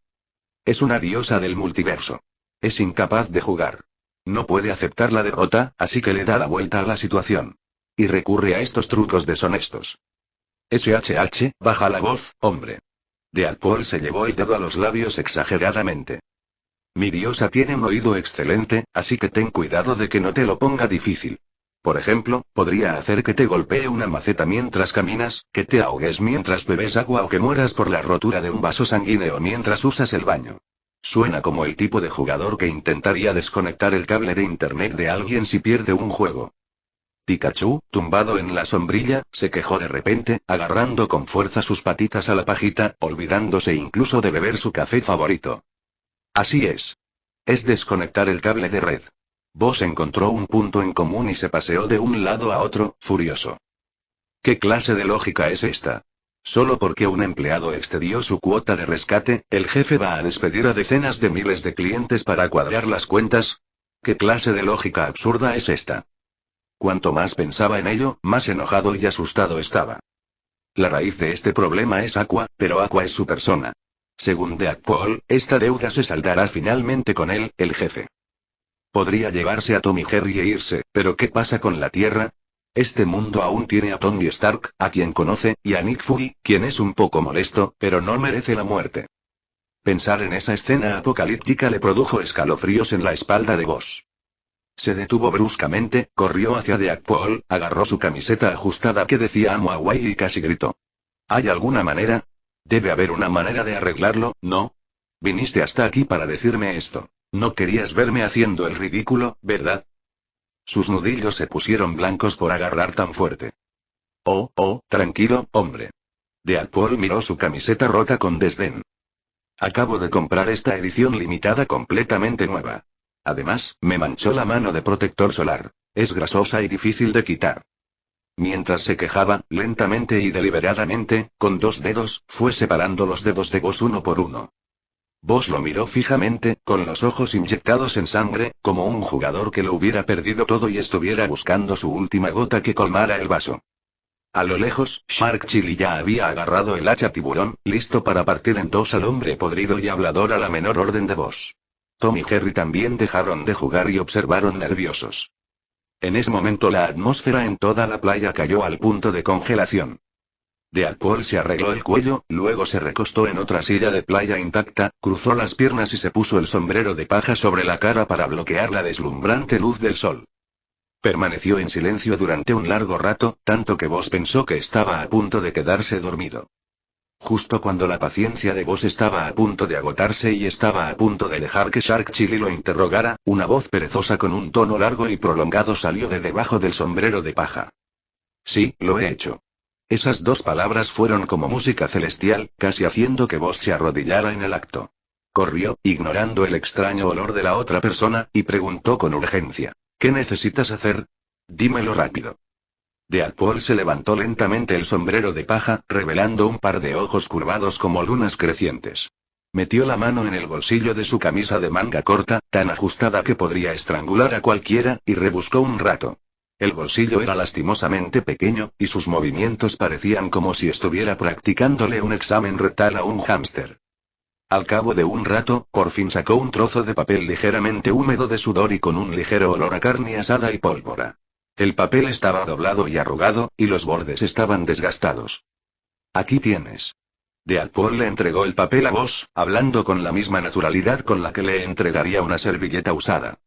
Es una diosa del multiverso. Es incapaz de jugar. No puede aceptar la derrota, así que le da la vuelta a la situación. Y recurre a estos trucos deshonestos. SHH, baja la voz, hombre. Deadpool se llevó el dedo a los labios exageradamente. Mi diosa tiene un oído excelente, así que ten cuidado de que no te lo ponga difícil. Por ejemplo, podría hacer que te golpee una maceta mientras caminas, que te ahogues mientras bebes agua o que mueras por la rotura de un vaso sanguíneo mientras usas el baño. Suena como el tipo de jugador que intentaría desconectar el cable de internet de alguien si pierde un juego. Pikachu, tumbado en la sombrilla, se quejó de repente, agarrando con fuerza sus patitas a la pajita, olvidándose incluso de beber su café favorito. Así es. Es desconectar el cable de red. Boss encontró un punto en común y se paseó de un lado a otro, furioso. ¿Qué clase de lógica es esta? Solo porque un empleado excedió su cuota de rescate, ¿el jefe va a despedir a decenas de miles de clientes para cuadrar las cuentas? ¿Qué clase de lógica absurda es esta? Cuanto más pensaba en ello, más enojado y asustado estaba. La raíz de este problema es Aqua, pero Aqua es su persona. Según Deadpool, esta deuda se saldará finalmente con él, el jefe. Podría llevarse a Tom y Jerry e irse, pero ¿qué pasa con la Tierra? Este mundo aún tiene a Tony Stark, a quien conoce, y a Nick Fury, quien es un poco molesto, pero no merece la muerte. Pensar en esa escena apocalíptica le produjo escalofríos en la espalda de Boss. Se detuvo bruscamente, corrió hacia Deadpool, agarró su camiseta ajustada que decía Amo a Hawaii y casi gritó. ¿Hay alguna manera? Debe haber una manera de arreglarlo, ¿no? Viniste hasta aquí para decirme esto. No querías verme haciendo el ridículo, ¿verdad? Sus nudillos se pusieron blancos por agarrar tan fuerte. Oh, tranquilo, hombre. Deadpool miró su camiseta rota con desdén. Acabo de comprar esta edición limitada completamente nueva. Además, me manchó la mano de protector solar. Es grasosa y difícil de quitar. Mientras se quejaba, lentamente y deliberadamente, con 2 dedos, fue separando los dedos de Boss uno por uno. Boss lo miró fijamente, con los ojos inyectados en sangre, como un jugador que lo hubiera perdido todo y estuviera buscando su última gota que colmara el vaso. A lo lejos, Shark Chili ya había agarrado el hacha tiburón, listo para partir en dos al hombre podrido y hablador a la menor orden de Boss. Tom y Jerry también dejaron de jugar y observaron nerviosos. En ese momento la atmósfera en toda la playa cayó al punto de congelación. Deadpool se arregló el cuello, luego se recostó en otra silla de playa intacta, cruzó las piernas y se puso el sombrero de paja sobre la cara para bloquear la deslumbrante luz del sol. Permaneció en silencio durante un largo rato, tanto que Boss pensó que estaba a punto de quedarse dormido. Justo cuando la paciencia de Boss estaba a punto de agotarse y estaba a punto de dejar que Shark Chili lo interrogara, una voz perezosa con un tono largo y prolongado salió de debajo del sombrero de paja. Sí, lo he hecho. Esas 2 palabras fueron como música celestial, casi haciendo que Boss se arrodillara en el acto. Corrió, ignorando el extraño olor de la otra persona, y preguntó con urgencia. ¿Qué necesitas hacer? Dímelo rápido. Deadpool se levantó lentamente el sombrero de paja, revelando un par de ojos curvados como lunas crecientes. Metió la mano en el bolsillo de su camisa de manga corta, tan ajustada que podría estrangular a cualquiera, y rebuscó un rato. El bolsillo era lastimosamente pequeño, y sus movimientos parecían como si estuviera practicándole un examen rectal a un hámster. Al cabo de un rato, por fin sacó un trozo de papel ligeramente húmedo de sudor y con un ligero olor a carne asada y pólvora. El papel estaba doblado y arrugado, y los bordes estaban desgastados. Aquí tienes. Deadpool le entregó el papel a Boss, hablando con la misma naturalidad con la que le entregaría una servilleta usada.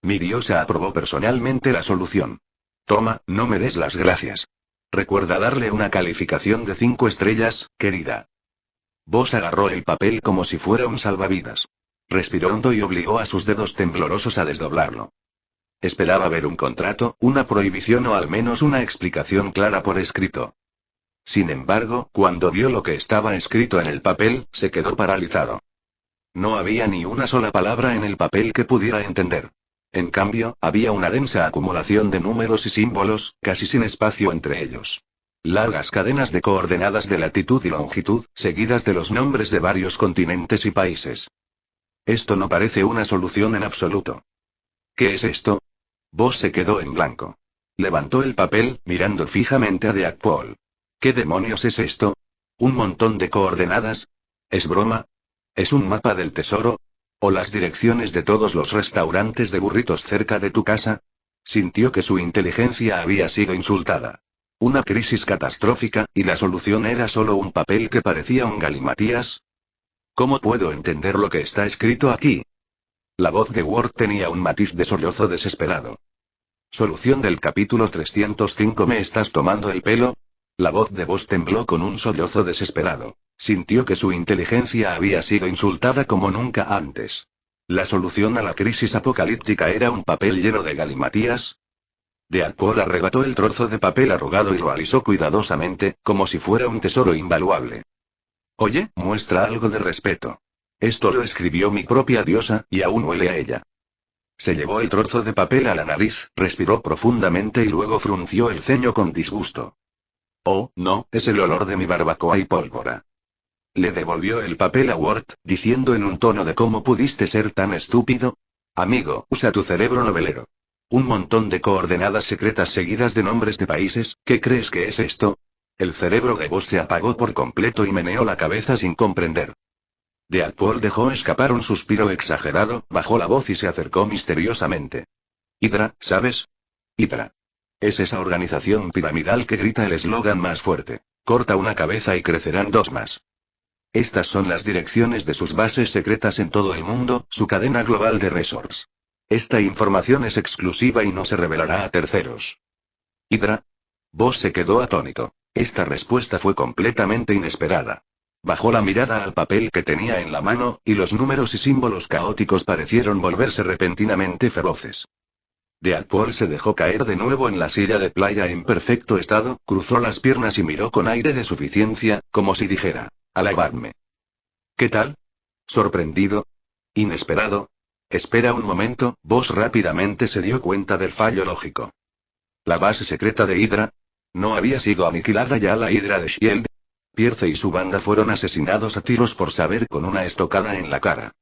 Mi diosa aprobó personalmente la solución. Toma, no me des las gracias. Recuerda darle una calificación de 5 estrellas, querida. Boss agarró el papel como si fuera un salvavidas. Respiró hondo y obligó a sus dedos temblorosos a desdoblarlo. Esperaba ver un contrato, una prohibición o al menos una explicación clara por escrito. Sin embargo, cuando vio lo que estaba escrito en el papel, se quedó paralizado. No había ni una sola palabra en el papel que pudiera entender. En cambio, había una densa acumulación de números y símbolos, casi sin espacio entre ellos. Largas cadenas de coordenadas de latitud y longitud, seguidas de los nombres de varios continentes y países. Esto no parece una solución en absoluto. ¿Qué es esto? Vos se quedó en blanco. Levantó el papel, mirando fijamente a Deadpool. ¿Qué demonios es esto? ¿Un montón de coordenadas? ¿Es broma? ¿Es un mapa del tesoro? ¿O las direcciones de todos los restaurantes de burritos cerca de tu casa? Sintió que su inteligencia había sido insultada. Una crisis catastrófica, y la solución era solo un papel que parecía un galimatías. ¿Cómo puedo entender lo que está escrito aquí? La voz de Ward tenía un matiz de sollozo desesperado. Solución del capítulo 305. ¿Me estás tomando el pelo? La voz de Vos tembló con un sollozo desesperado. Sintió que su inteligencia había sido insultada como nunca antes. ¿La solución a la crisis apocalíptica era un papel lleno de galimatías? Deadpool arrebató el trozo de papel arrugado y lo alisó cuidadosamente, como si fuera un tesoro invaluable. Oye, muestra algo de respeto. Esto lo escribió mi propia diosa, y aún huele a ella. Se llevó el trozo de papel a la nariz, respiró profundamente y luego frunció el ceño con disgusto. Oh, no, es el olor de mi barbacoa y pólvora. Le devolvió el papel a Ward, diciendo en un tono de ¿cómo pudiste ser tan estúpido? Amigo, usa tu cerebro novelero. Un montón de coordenadas secretas seguidas de nombres de países, ¿qué crees que es esto? El cerebro de Vos se apagó por completo y meneó la cabeza sin comprender. Deadpool dejó escapar un suspiro exagerado, bajó la voz y se acercó misteriosamente. Hydra, ¿sabes? Hydra. Es esa organización piramidal que grita el eslogan más fuerte. Corta una cabeza y crecerán dos más. Estas son las direcciones de sus bases secretas en todo el mundo, su cadena global de resorts. Esta información es exclusiva y no se revelará a terceros. Hydra. Vos se quedó atónito. Esta respuesta fue completamente inesperada. Bajó la mirada al papel que tenía en la mano, y los números y símbolos caóticos parecieron volverse repentinamente feroces. Deadpool se dejó caer de nuevo en la silla de playa en perfecto estado, cruzó las piernas y miró con aire de suficiencia, como si dijera, alabadme. ¿Qué tal? ¿Sorprendido? ¿Inesperado? Espera un momento, Vos rápidamente se dio cuenta del fallo lógico. ¿La base secreta de Hydra? ¿No había sido aniquilada ya la Hydra de Shield? Pierce y su banda fueron asesinados a tiros por saber con una estocada en la cara.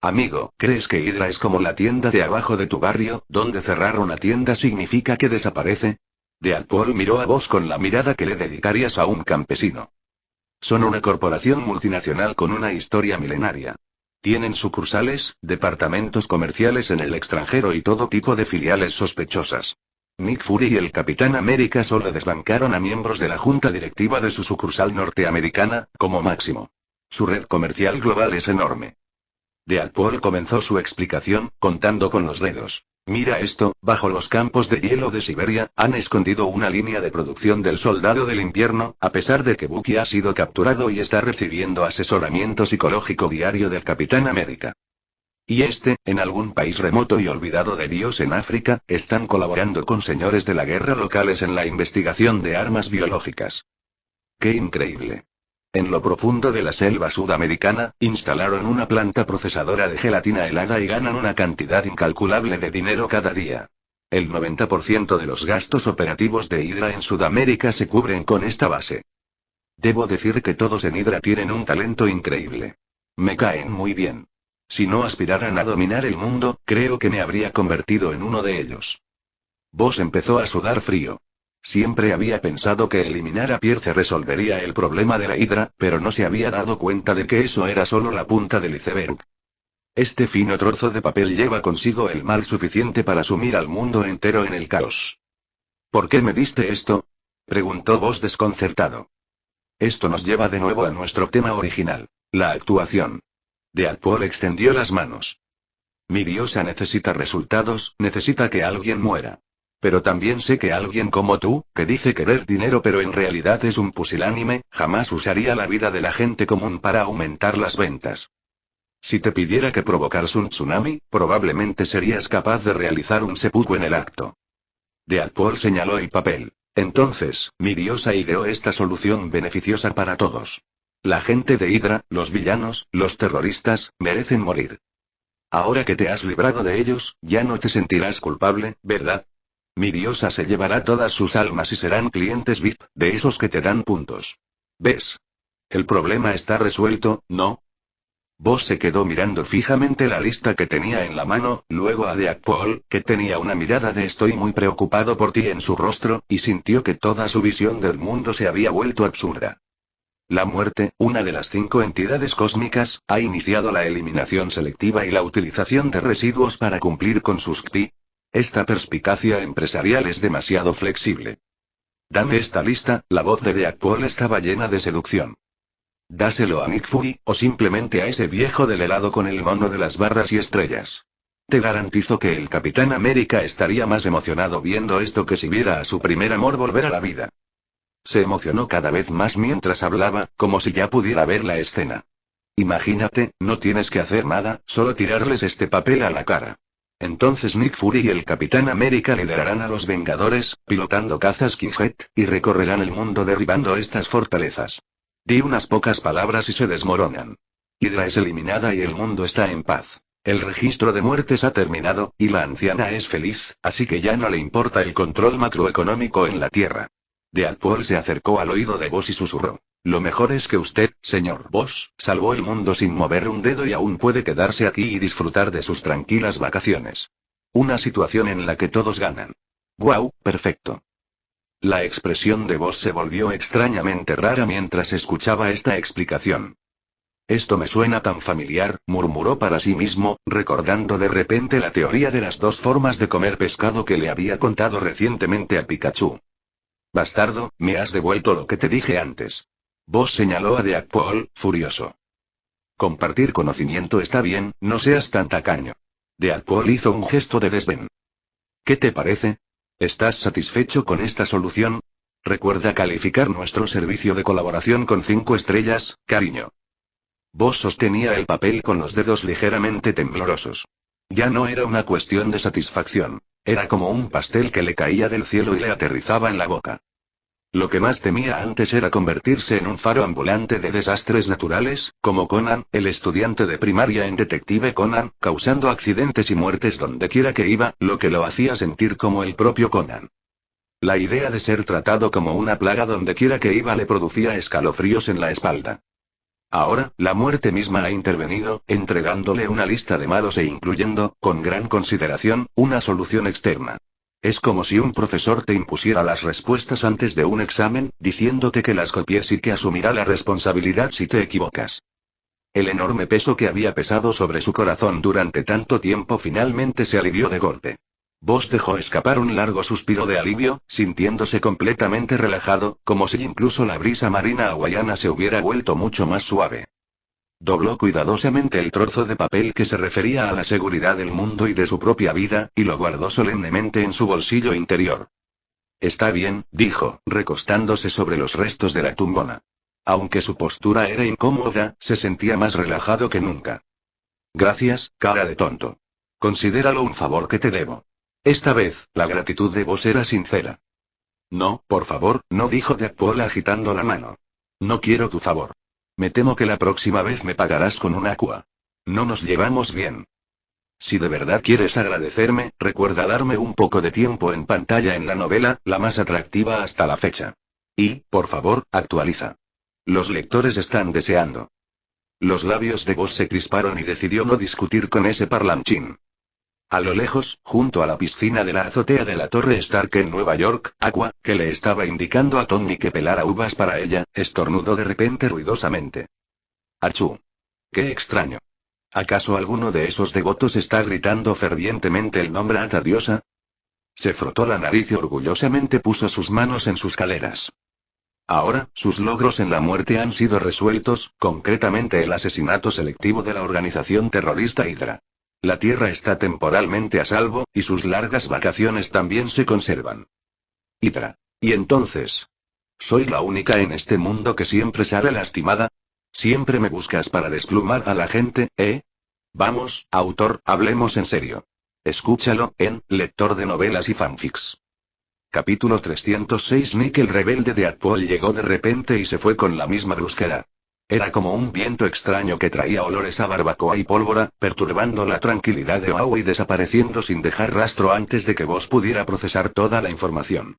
Amigo, ¿crees que Hydra es como la tienda de abajo de tu barrio, donde cerrar una tienda significa que desaparece? Deadpool miró a Vos con la mirada que le dedicarías a un campesino. Son una corporación multinacional con una historia milenaria. Tienen sucursales, departamentos comerciales en el extranjero y todo tipo de filiales sospechosas. Nick Fury y el Capitán América solo desbancaron a miembros de la junta directiva de su sucursal norteamericana, como máximo. Su red comercial global es enorme. Deadpool comenzó su explicación, contando con los dedos. Mira esto, bajo los campos de hielo de Siberia, han escondido una línea de producción del soldado del invierno, a pesar de que Bucky ha sido capturado y está recibiendo asesoramiento psicológico diario del Capitán América. Y en algún país remoto y olvidado de Dios en África, están colaborando con señores de la guerra locales en la investigación de armas biológicas. ¡Qué increíble! En lo profundo de la selva sudamericana, instalaron una planta procesadora de gelatina helada y ganan una cantidad incalculable de dinero cada día. El 90% de los gastos operativos de Hydra en Sudamérica se cubren con esta base. Debo decir que todos en Hydra tienen un talento increíble. Me caen muy bien. Si no aspiraran a dominar el mundo, creo que me habría convertido en uno de ellos. Vos empezó a sudar frío. Siempre había pensado que eliminar a Pierce resolvería el problema de la Hydra, pero no se había dado cuenta de que eso era solo la punta del iceberg. Este fino trozo de papel lleva consigo el mal suficiente para sumir al mundo entero en el caos. ¿Por qué me diste esto? Preguntó Vos desconcertado. Esto nos lleva de nuevo a nuestro tema original, la actuación. Deadpool extendió las manos. Mi diosa necesita resultados, necesita que alguien muera. Pero también sé que alguien como tú, que dice querer dinero pero en realidad es un pusilánime, jamás usaría la vida de la gente común para aumentar las ventas. Si te pidiera que provocaras un tsunami, probablemente serías capaz de realizar un seppuku en el acto. Deadpool señaló el papel. Entonces, mi diosa ideó esta solución beneficiosa para todos. La gente de Hydra, los villanos, los terroristas, merecen morir. Ahora que te has librado de ellos, ya no te sentirás culpable, ¿verdad? Mi diosa se llevará todas sus almas y serán clientes VIP, de esos que te dan puntos. ¿Ves? El problema está resuelto, ¿no? Boss se quedó mirando fijamente la lista que tenía en la mano, luego a Deadpool, que tenía una mirada de estoy muy preocupado por ti en su rostro, y sintió que toda su visión del mundo se había vuelto absurda. La muerte, una de las 5 entidades cósmicas, ha iniciado la eliminación selectiva y la utilización de residuos para cumplir con sus KPI. Esta perspicacia empresarial es demasiado flexible. Dame esta lista, la voz de Deadpool estaba llena de seducción. Dáselo a Nick Fury, o simplemente a ese viejo del helado con el mono de las barras y estrellas. Te garantizo que el Capitán América estaría más emocionado viendo esto que si viera a su primer amor volver a la vida. Se emocionó cada vez más mientras hablaba, como si ya pudiera ver la escena. Imagínate, no tienes que hacer nada, solo tirarles este papel a la cara. Entonces Nick Fury y el Capitán América liderarán a los Vengadores, pilotando cazas Kingjet, y recorrerán el mundo derribando estas fortalezas. Di unas pocas palabras y se desmoronan. Hydra es eliminada y el mundo está en paz. El registro de muertes ha terminado, y la anciana es feliz, así que ya no le importa el control macroeconómico en la Tierra. Deadpool se acercó al oído de Boss y susurró. Lo mejor es que usted, señor Boss, salvó el mundo sin mover un dedo y aún puede quedarse aquí y disfrutar de sus tranquilas vacaciones. Una situación en la que todos ganan. ¡Guau, perfecto! La expresión de Boss se volvió extrañamente rara mientras escuchaba esta explicación. Esto me suena tan familiar, murmuró para sí mismo, recordando de repente la teoría de las 2 formas de comer pescado que le había contado recientemente a Pikachu. Bastardo, me has devuelto lo que te dije antes. Boss señaló a Deadpool, furioso. Compartir conocimiento está bien, no seas tan tacaño. Deadpool hizo un gesto de desdén. ¿Qué te parece? ¿Estás satisfecho con esta solución? Recuerda calificar nuestro servicio de colaboración con 5 estrellas, cariño. Boss sostenía el papel con los dedos ligeramente temblorosos. Ya no era una cuestión de satisfacción. Era como un pastel que le caía del cielo y le aterrizaba en la boca. Lo que más temía antes era convertirse en un faro ambulante de desastres naturales, como Conan, el estudiante de primaria en Detective Conan, causando accidentes y muertes donde quiera que iba, lo que lo hacía sentir como el propio Conan. La idea de ser tratado como una plaga donde quiera que iba le producía escalofríos en la espalda. Ahora, la muerte misma ha intervenido, entregándole una lista de malos e incluyendo, con gran consideración, una solución externa. Es como si un profesor te impusiera las respuestas antes de un examen, diciéndote que las copies y que asumirá la responsabilidad si te equivocas. El enorme peso que había pesado sobre su corazón durante tanto tiempo finalmente se alivió de golpe. Boss dejó escapar un largo suspiro de alivio, sintiéndose completamente relajado, como si incluso la brisa marina hawaiana se hubiera vuelto mucho más suave. Dobló cuidadosamente el trozo de papel que se refería a la seguridad del mundo y de su propia vida, y lo guardó solemnemente en su bolsillo interior. Está bien, dijo, recostándose sobre los restos de la tumbona. Aunque su postura era incómoda, se sentía más relajado que nunca. Gracias, cara de tonto. Considéralo un favor que te debo. Esta vez, la gratitud de Boss era sincera. No, por favor, no, dijo Deadpool agitando la mano. No quiero tu favor. Me temo que la próxima vez me pagarás con un aqua. No nos llevamos bien. Si de verdad quieres agradecerme, recuerda darme un poco de tiempo en pantalla en la novela, la más atractiva hasta la fecha. Y, por favor, actualiza. Los lectores están deseando. Los labios de Boss se crisparon y decidió no discutir con ese parlanchín. A lo lejos, junto a la piscina de la azotea de la Torre Stark en Nueva York, Aqua, que le estaba indicando a Tommy que pelara uvas para ella, estornudó de repente ruidosamente. ¡Achú! ¡Qué extraño! ¿Acaso alguno de esos devotos está gritando fervientemente el nombre a la diosa? Se frotó la nariz y orgullosamente puso sus manos en sus caleras. Ahora, sus logros en la muerte han sido resueltos, concretamente el asesinato selectivo de la organización terrorista Hydra. La Tierra está temporalmente a salvo, y sus largas vacaciones también se conservan. Hydra. ¿Y entonces? ¿Soy la única en este mundo que siempre sale lastimada? ¿Siempre me buscas para desplumar a la gente, eh? Vamos, autor, hablemos en serio. Escúchalo, en Lector de Novelas y Fanfics. Capítulo 306. Nick el rebelde de Deadpool llegó de repente y se fue con la misma brusquedad. Era como un viento extraño que traía olores a barbacoa y pólvora, perturbando la tranquilidad de Oahu y desapareciendo sin dejar rastro antes de que Boss pudiera procesar toda la información.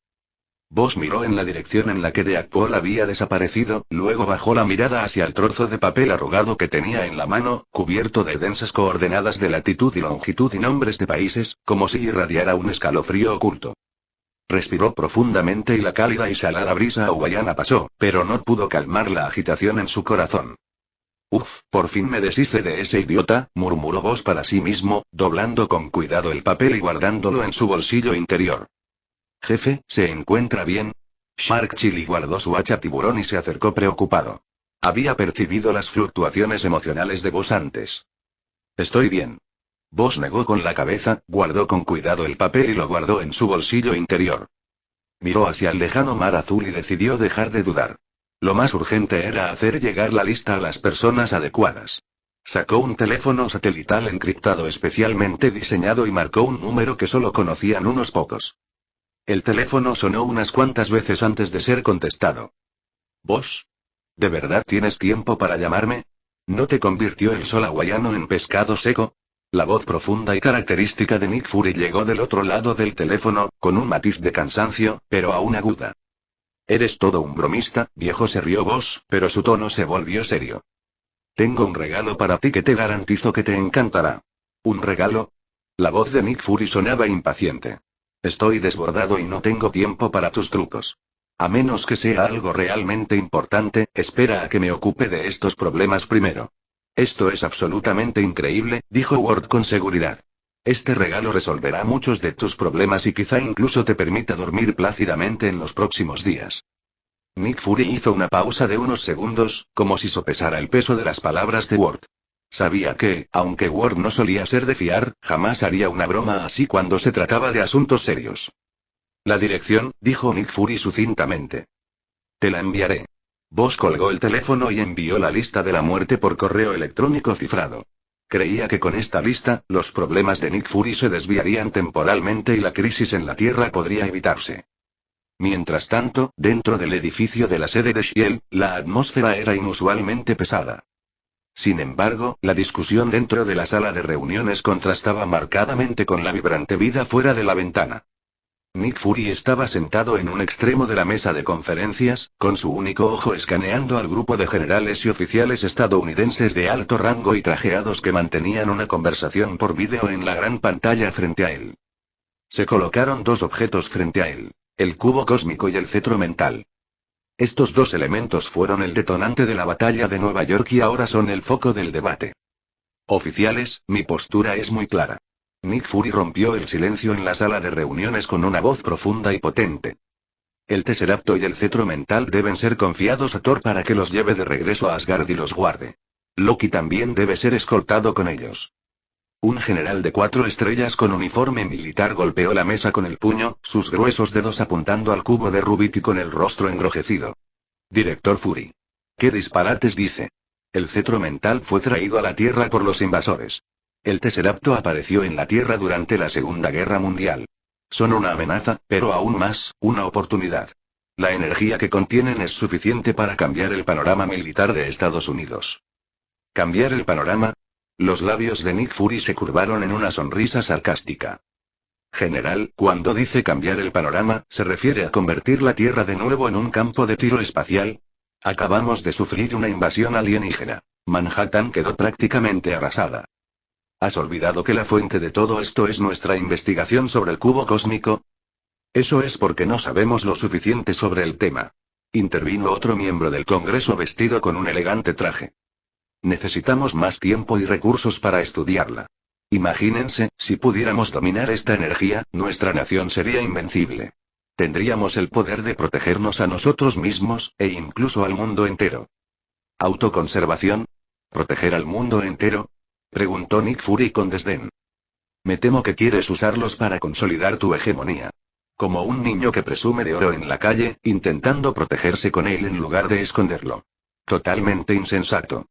Boss miró en la dirección en la que Deadpool había desaparecido, luego bajó la mirada hacia el trozo de papel arrugado que tenía en la mano, cubierto de densas coordenadas de latitud y longitud y nombres de países, como si irradiara un escalofrío oculto. Respiró profundamente y la cálida y salada brisa hawaiana pasó, pero no pudo calmar la agitación en su corazón. Uf, por fin me deshice de ese idiota, murmuró Boss para sí mismo, doblando con cuidado el papel y guardándolo en su bolsillo interior. Jefe, ¿se encuentra bien? Shark Chili guardó su hacha tiburón y se acercó preocupado. Había percibido las fluctuaciones emocionales de Boss antes. Estoy bien. Boss negó con la cabeza, guardó con cuidado el papel y lo guardó en su bolsillo interior. Miró hacia el lejano mar azul y decidió dejar de dudar. Lo más urgente era hacer llegar la lista a las personas adecuadas. Sacó un teléfono satelital encriptado especialmente diseñado y marcó un número que solo conocían unos pocos. El teléfono sonó unas cuantas veces antes de ser contestado. ¿Boss? ¿De verdad tienes tiempo para llamarme? ¿No te convirtió el sol hawaiano en pescado seco? La voz profunda y característica de Nick Fury llegó del otro lado del teléfono, con un matiz de cansancio, pero aún aguda. Eres todo un bromista, viejo, se rió Boss, pero su tono se volvió serio. Tengo un regalo para ti que te garantizo que te encantará. ¿Un regalo? La voz de Nick Fury sonaba impaciente. Estoy desbordado y no tengo tiempo para tus trucos. A menos que sea algo realmente importante, espera a que me ocupe de estos problemas primero. Esto es absolutamente increíble, dijo Ward con seguridad. Este regalo resolverá muchos de tus problemas y quizá incluso te permita dormir plácidamente en los próximos días. Nick Fury hizo una pausa de unos segundos, como si sopesara el peso de las palabras de Ward. Sabía que, aunque Ward no solía ser de fiar, jamás haría una broma así cuando se trataba de asuntos serios. La dirección, dijo Nick Fury sucintamente. Te la enviaré. Boss colgó el teléfono y envió la lista de la muerte por correo electrónico cifrado. Creía que con esta lista, los problemas de Nick Fury se desviarían temporalmente y la crisis en la Tierra podría evitarse. Mientras tanto, dentro del edificio de la sede de S.H.I.E.L.D., la atmósfera era inusualmente pesada. Sin embargo, la discusión dentro de la sala de reuniones contrastaba marcadamente con la vibrante vida fuera de la ventana. Nick Fury estaba sentado en un extremo de la mesa de conferencias, con su único ojo escaneando al grupo de generales y oficiales estadounidenses de alto rango y trajeados que mantenían una conversación por vídeo en la gran pantalla frente a él. Se colocaron dos objetos frente a él, el cubo cósmico y el cetro mental. Estos dos elementos fueron el detonante de la batalla de Nueva York y ahora son el foco del debate. Oficiales, mi postura es muy clara. Nick Fury rompió el silencio en la sala de reuniones con una voz profunda y potente. El Tesseracto y el cetro mental deben ser confiados a Thor para que los lleve de regreso a Asgard y los guarde. Loki también debe ser escoltado con ellos. Un general de 4 estrellas con uniforme militar golpeó la mesa con el puño, sus gruesos dedos apuntando al cubo de Rubik y con el rostro enrojecido. Director Fury. ¿Qué disparates dice? El cetro mental fue traído a la Tierra por los invasores. El Tesseracto apareció en la Tierra durante la Segunda Guerra Mundial. Son una amenaza, pero aún más, una oportunidad. La energía que contienen es suficiente para cambiar el panorama militar de Estados Unidos. ¿Cambiar el panorama? Los labios de Nick Fury se curvaron en una sonrisa sarcástica. General, cuando dice cambiar el panorama, ¿se refiere a convertir la Tierra de nuevo en un campo de tiro espacial? Acabamos de sufrir una invasión alienígena. Manhattan quedó prácticamente arrasada. ¿Has olvidado que la fuente de todo esto es nuestra investigación sobre el cubo cósmico? Eso es porque no sabemos lo suficiente sobre el tema. Intervino otro miembro del Congreso vestido con un elegante traje. Necesitamos más tiempo y recursos para estudiarla. Imagínense, si pudiéramos dominar esta energía, nuestra nación sería invencible. Tendríamos el poder de protegernos a nosotros mismos, e incluso al mundo entero. ¿Autoconservación? ¿Proteger al mundo entero? Preguntó Nick Fury con desdén. Me temo que quieres usarlos para consolidar tu hegemonía. Como un niño que presume de oro en la calle, intentando protegerse con él en lugar de esconderlo. Totalmente insensato.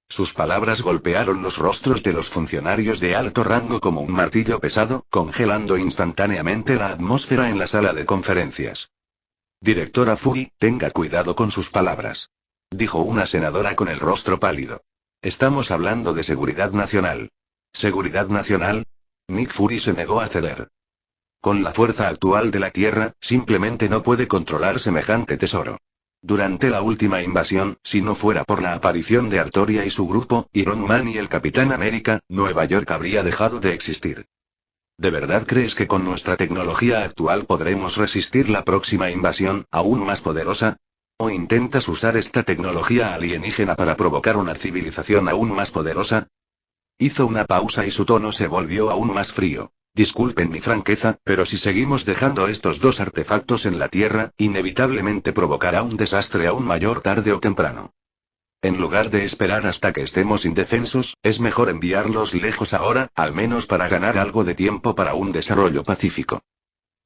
Sus palabras golpearon los rostros de los funcionarios de alto rango como un martillo pesado, congelando instantáneamente la atmósfera en la sala de conferencias. Directora Fury, tenga cuidado con sus palabras. Dijo una senadora con el rostro pálido. Estamos hablando de seguridad nacional. ¿Seguridad nacional? Nick Fury se negó a ceder. Con la fuerza actual de la Tierra, simplemente no puede controlar semejante tesoro. Durante la última invasión, si no fuera por la aparición de Artoria y su grupo, Iron Man y el Capitán América, Nueva York habría dejado de existir. ¿De verdad crees que con nuestra tecnología actual podremos resistir la próxima invasión, aún más poderosa? ¿O intentas usar esta tecnología alienígena para provocar una civilización aún más poderosa? Hizo una pausa y su tono se volvió aún más frío. Disculpen mi franqueza, pero si seguimos dejando estos dos artefactos en la Tierra, inevitablemente provocará un desastre aún mayor tarde o temprano. En lugar de esperar hasta que estemos indefensos, es mejor enviarlos lejos ahora, al menos para ganar algo de tiempo para un desarrollo pacífico.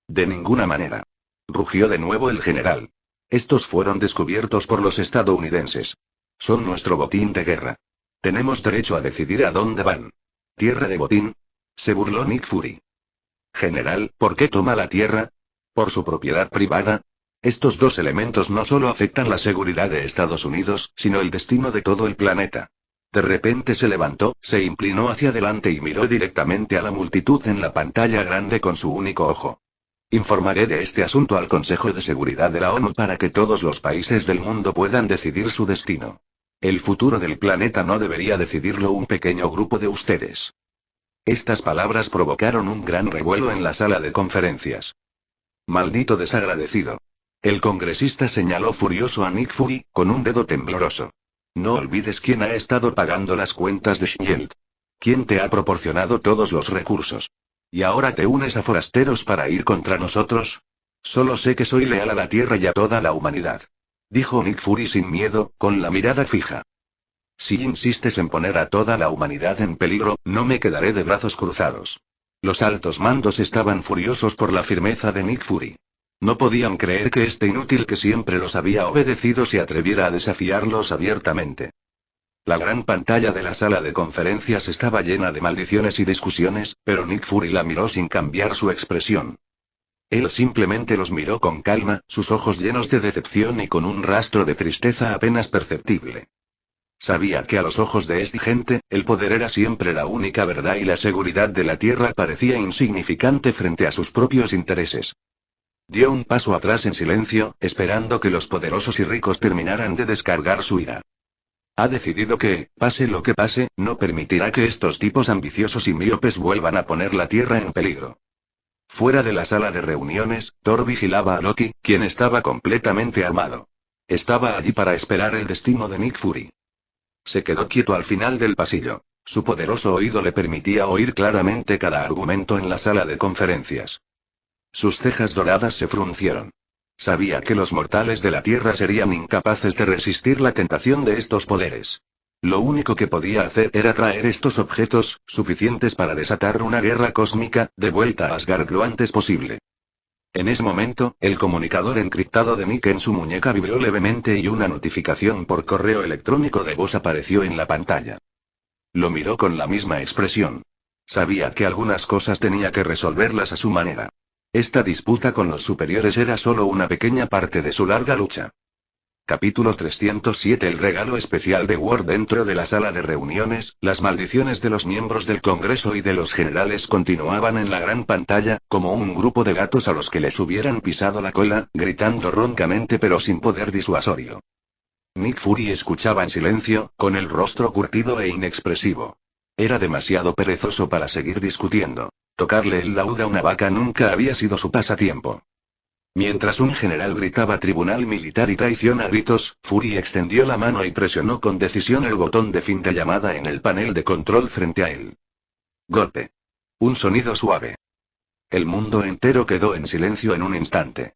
De ninguna manera. Rugió de nuevo el general. Estos fueron descubiertos por los estadounidenses. Son nuestro botín de guerra. Tenemos derecho a decidir a dónde van. ¿Tierra de botín? Se burló Nick Fury. General, ¿por qué toma la Tierra? ¿Por su propiedad privada? Estos dos elementos no solo afectan la seguridad de Estados Unidos, sino el destino de todo el planeta. De repente se levantó, se inclinó hacia adelante y miró directamente a la multitud en la pantalla grande con su único ojo. Informaré de este asunto al Consejo de Seguridad de la ONU para que todos los países del mundo puedan decidir su destino. El futuro del planeta no debería decidirlo un pequeño grupo de ustedes. Estas palabras provocaron un gran revuelo en la sala de conferencias. Maldito desagradecido. El congresista señaló furioso a Nick Fury, con un dedo tembloroso. No olvides quién ha estado pagando las cuentas de Shield. ¿Quién te ha proporcionado todos los recursos? ¿Y ahora te unes a forasteros para ir contra nosotros? Solo sé que soy leal a la Tierra y a toda la humanidad. Dijo Nick Fury sin miedo, con la mirada fija. Si insistes en poner a toda la humanidad en peligro, no me quedaré de brazos cruzados. Los altos mandos estaban furiosos por la firmeza de Nick Fury. No podían creer que este inútil que siempre los había obedecido se atreviera a desafiarlos abiertamente. La gran pantalla de la sala de conferencias estaba llena de maldiciones y discusiones, pero Nick Fury la miró sin cambiar su expresión. Él simplemente los miró con calma, sus ojos llenos de decepción y con un rastro de tristeza apenas perceptible. Sabía que a los ojos de esta gente, el poder era siempre la única verdad y la seguridad de la Tierra parecía insignificante frente a sus propios intereses. Dio un paso atrás en silencio, esperando que los poderosos y ricos terminaran de descargar su ira. Ha decidido que, pase lo que pase, no permitirá que estos tipos ambiciosos y míopes vuelvan a poner la Tierra en peligro. Fuera de la sala de reuniones, Thor vigilaba a Loki, quien estaba completamente armado. Estaba allí para esperar el destino de Nick Fury. Se quedó quieto al final del pasillo. Su poderoso oído le permitía oír claramente cada argumento en la sala de conferencias. Sus cejas doradas se fruncieron. Sabía que los mortales de la Tierra serían incapaces de resistir la tentación de estos poderes. Lo único que podía hacer era traer estos objetos, suficientes para desatar una guerra cósmica, de vuelta a Asgard lo antes posible. En ese momento, el comunicador encriptado de Nick en su muñeca vibró levemente y una notificación por correo electrónico de voz apareció en la pantalla. Lo miró con la misma expresión. Sabía que algunas cosas tenía que resolverlas a su manera. Esta disputa con los superiores era solo una pequeña parte de su larga lucha. Capítulo 307. El regalo especial de Ward. Dentro de la sala de reuniones, las maldiciones de los miembros del Congreso y de los generales continuaban en la gran pantalla, como un grupo de gatos a los que les hubieran pisado la cola, gritando roncamente pero sin poder disuasorio. Nick Fury escuchaba en silencio, con el rostro curtido e inexpresivo. Era demasiado perezoso para seguir discutiendo. Tocarle el laúd a una vaca nunca había sido su pasatiempo. Mientras un general gritaba tribunal militar y traición a gritos, Fury extendió la mano y presionó con decisión el botón de fin de llamada en el panel de control frente a él. Golpe. Un sonido suave. El mundo entero quedó en silencio en un instante.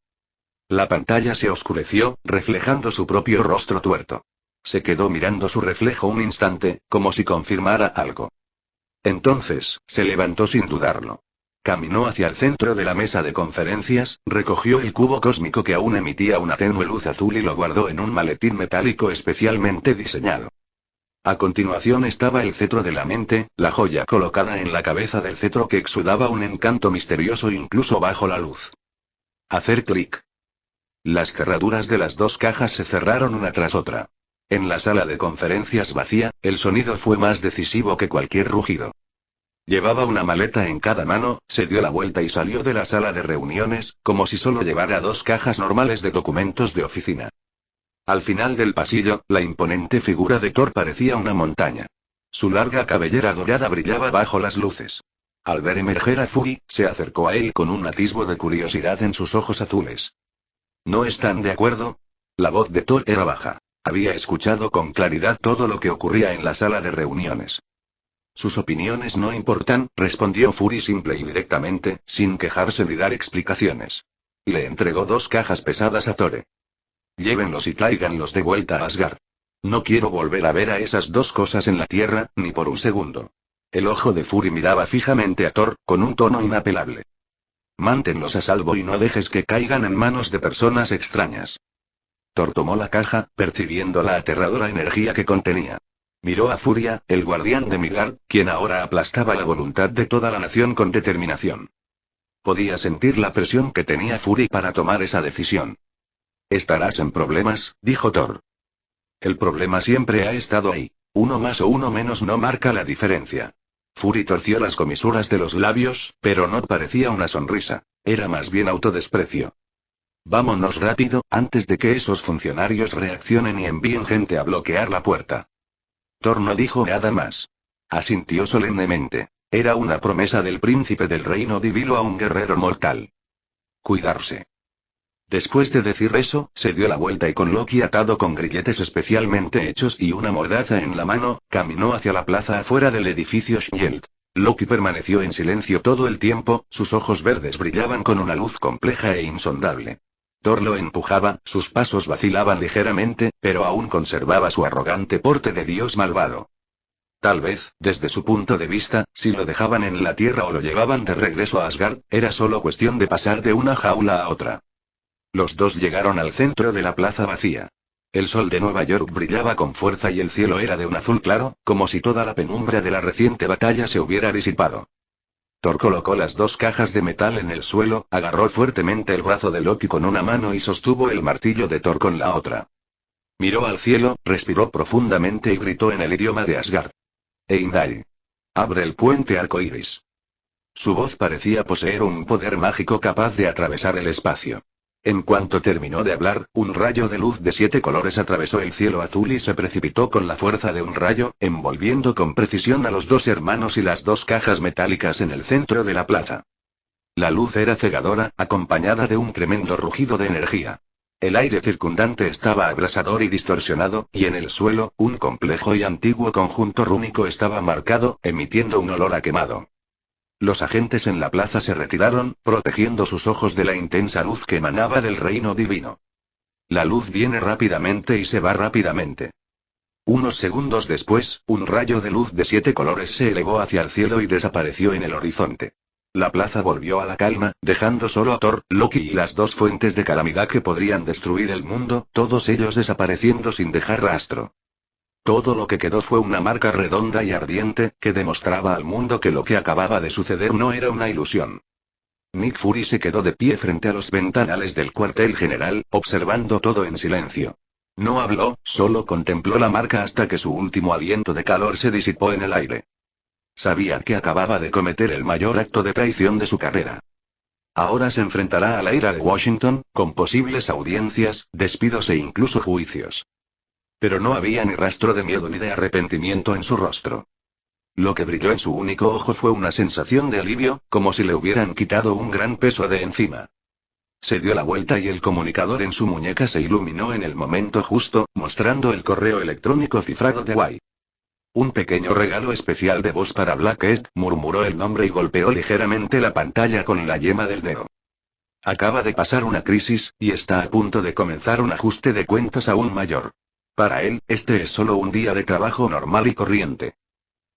La pantalla se oscureció, reflejando su propio rostro tuerto. Se quedó mirando su reflejo un instante, como si confirmara algo. Entonces, se levantó sin dudarlo. Caminó hacia el centro de la mesa de conferencias, recogió el cubo cósmico que aún emitía una tenue luz azul y lo guardó en un maletín metálico especialmente diseñado. A continuación estaba el cetro de la mente, la joya colocada en la cabeza del cetro que exudaba un encanto misterioso incluso bajo la luz. Hacer clic. Las cerraduras de las dos cajas se cerraron una tras otra. En la sala de conferencias vacía, el sonido fue más decisivo que cualquier rugido. Llevaba una maleta en cada mano, se dio la vuelta y salió de la sala de reuniones, como si solo llevara 2 cajas normales de documentos de oficina. Al final del pasillo, la imponente figura de Thor parecía una montaña. Su larga cabellera dorada brillaba bajo las luces. Al ver emerger a Fury, se acercó a él con un atisbo de curiosidad en sus ojos azules. ¿No están de acuerdo? La voz de Thor era baja. Había escuchado con claridad todo lo que ocurría en la sala de reuniones. Sus opiniones no importan, respondió Fury simple y directamente, sin quejarse ni dar explicaciones. Le entregó 2 cajas pesadas a Thor. Llévenlos y tráiganlos de vuelta a Asgard. No quiero volver a ver a esas 2 cosas en la Tierra, ni por un segundo. El ojo de Fury miraba fijamente a Thor, con un tono inapelable. Manténlos a salvo y no dejes que caigan en manos de personas extrañas. Thor tomó la caja, percibiendo la aterradora energía que contenía. Miró a Furia, el guardián de Midgard, quien ahora aplastaba la voluntad de toda la nación con determinación. Podía sentir la presión que tenía Fury para tomar esa decisión. Estarás en problemas, dijo Thor. El problema siempre ha estado ahí. 1 más o 1 menos no marca la diferencia. Fury torció las comisuras de los labios, pero no parecía una sonrisa. Era más bien autodesprecio. Vámonos rápido, antes de que esos funcionarios reaccionen y envíen gente a bloquear la puerta. Thor no dijo nada más. Asintió solemnemente. Era una promesa del príncipe del reino divino a un guerrero mortal. Cuidarse. Después de decir eso, se dio la vuelta y con Loki atado con grilletes especialmente hechos y una mordaza en la mano, caminó hacia la plaza afuera del edificio Shield. Loki permaneció en silencio todo el tiempo, sus ojos verdes brillaban con una luz compleja e insondable. Thor lo empujaba, sus pasos vacilaban ligeramente, pero aún conservaba su arrogante porte de dios malvado. Tal vez, desde su punto de vista, si lo dejaban en la tierra o lo llevaban de regreso a Asgard, era solo cuestión de pasar de una jaula a otra. Los 2 llegaron al centro de la plaza vacía. El sol de Nueva York brillaba con fuerza y el cielo era de un azul claro, como si toda la penumbra de la reciente batalla se hubiera disipado. Thor colocó las 2 cajas de metal en el suelo, agarró fuertemente el brazo de Loki con una mano y sostuvo el martillo de Thor con la otra. Miró al cielo, respiró profundamente y gritó en el idioma de Asgard. Heimdall. Abre el puente arcoíris. Su voz parecía poseer un poder mágico capaz de atravesar el espacio. En cuanto terminó de hablar, un rayo de luz de 7 colores atravesó el cielo azul y se precipitó con la fuerza de un rayo, envolviendo con precisión a los 2 hermanos y las 2 cajas metálicas en el centro de la plaza. La luz era cegadora, acompañada de un tremendo rugido de energía. El aire circundante estaba abrasador y distorsionado, y en el suelo, un complejo y antiguo conjunto rúnico estaba marcado, emitiendo un olor a quemado. Los agentes en la plaza se retiraron, protegiendo sus ojos de la intensa luz que emanaba del reino divino. La luz viene rápidamente y se va rápidamente. Unos segundos después, un rayo de luz de 7 colores se elevó hacia el cielo y desapareció en el horizonte. La plaza volvió a la calma, dejando solo a Thor, Loki y las 2 fuentes de calamidad que podrían destruir el mundo, todos ellos desapareciendo sin dejar rastro. Todo lo que quedó fue una marca redonda y ardiente, que demostraba al mundo que lo que acababa de suceder no era una ilusión. Nick Fury se quedó de pie frente a los ventanales del cuartel general, observando todo en silencio. No habló, solo contempló la marca hasta que su último aliento de calor se disipó en el aire. Sabía que acababa de cometer el mayor acto de traición de su carrera. Ahora se enfrentará a la ira de Washington, con posibles audiencias, despidos e incluso juicios. Pero no había ni rastro de miedo ni de arrepentimiento en su rostro. Lo que brilló en su único ojo fue una sensación de alivio, como si le hubieran quitado un gran peso de encima. Se dio la vuelta y el comunicador en su muñeca se iluminó en el momento justo, mostrando el correo electrónico cifrado de White. Un pequeño regalo especial de voz para Blackhead, murmuró el nombre y golpeó ligeramente la pantalla con la yema del dedo. Acaba de pasar una crisis, y está a punto de comenzar un ajuste de cuentas aún mayor. Para él, este es solo un día de trabajo normal y corriente.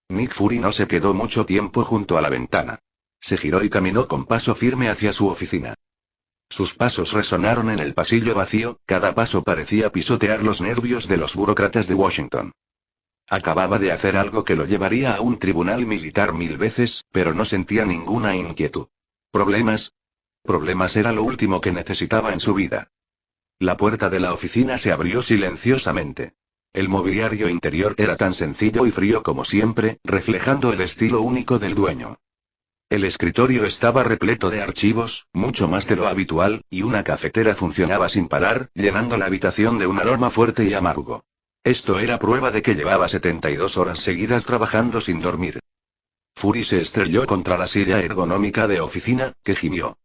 Nick Fury no se quedó mucho tiempo junto a la ventana. Se giró y caminó con paso firme hacia su oficina. Sus pasos resonaron en el pasillo vacío, cada paso parecía pisotear los nervios de los burócratas de Washington. Acababa de hacer algo que lo llevaría a un tribunal militar 1000 veces, pero no sentía ninguna inquietud. ¿Problemas? Problemas era lo último que necesitaba en su vida. La puerta de la oficina se abrió silenciosamente. El mobiliario interior era tan sencillo y frío como siempre, reflejando el estilo único del dueño. El escritorio estaba repleto de archivos, mucho más de lo habitual, y una cafetera funcionaba sin parar, llenando la habitación de un aroma fuerte y amargo. Esto era prueba de que llevaba 72 horas seguidas trabajando sin dormir. Fury se estrelló contra la silla ergonómica de oficina, que gimió.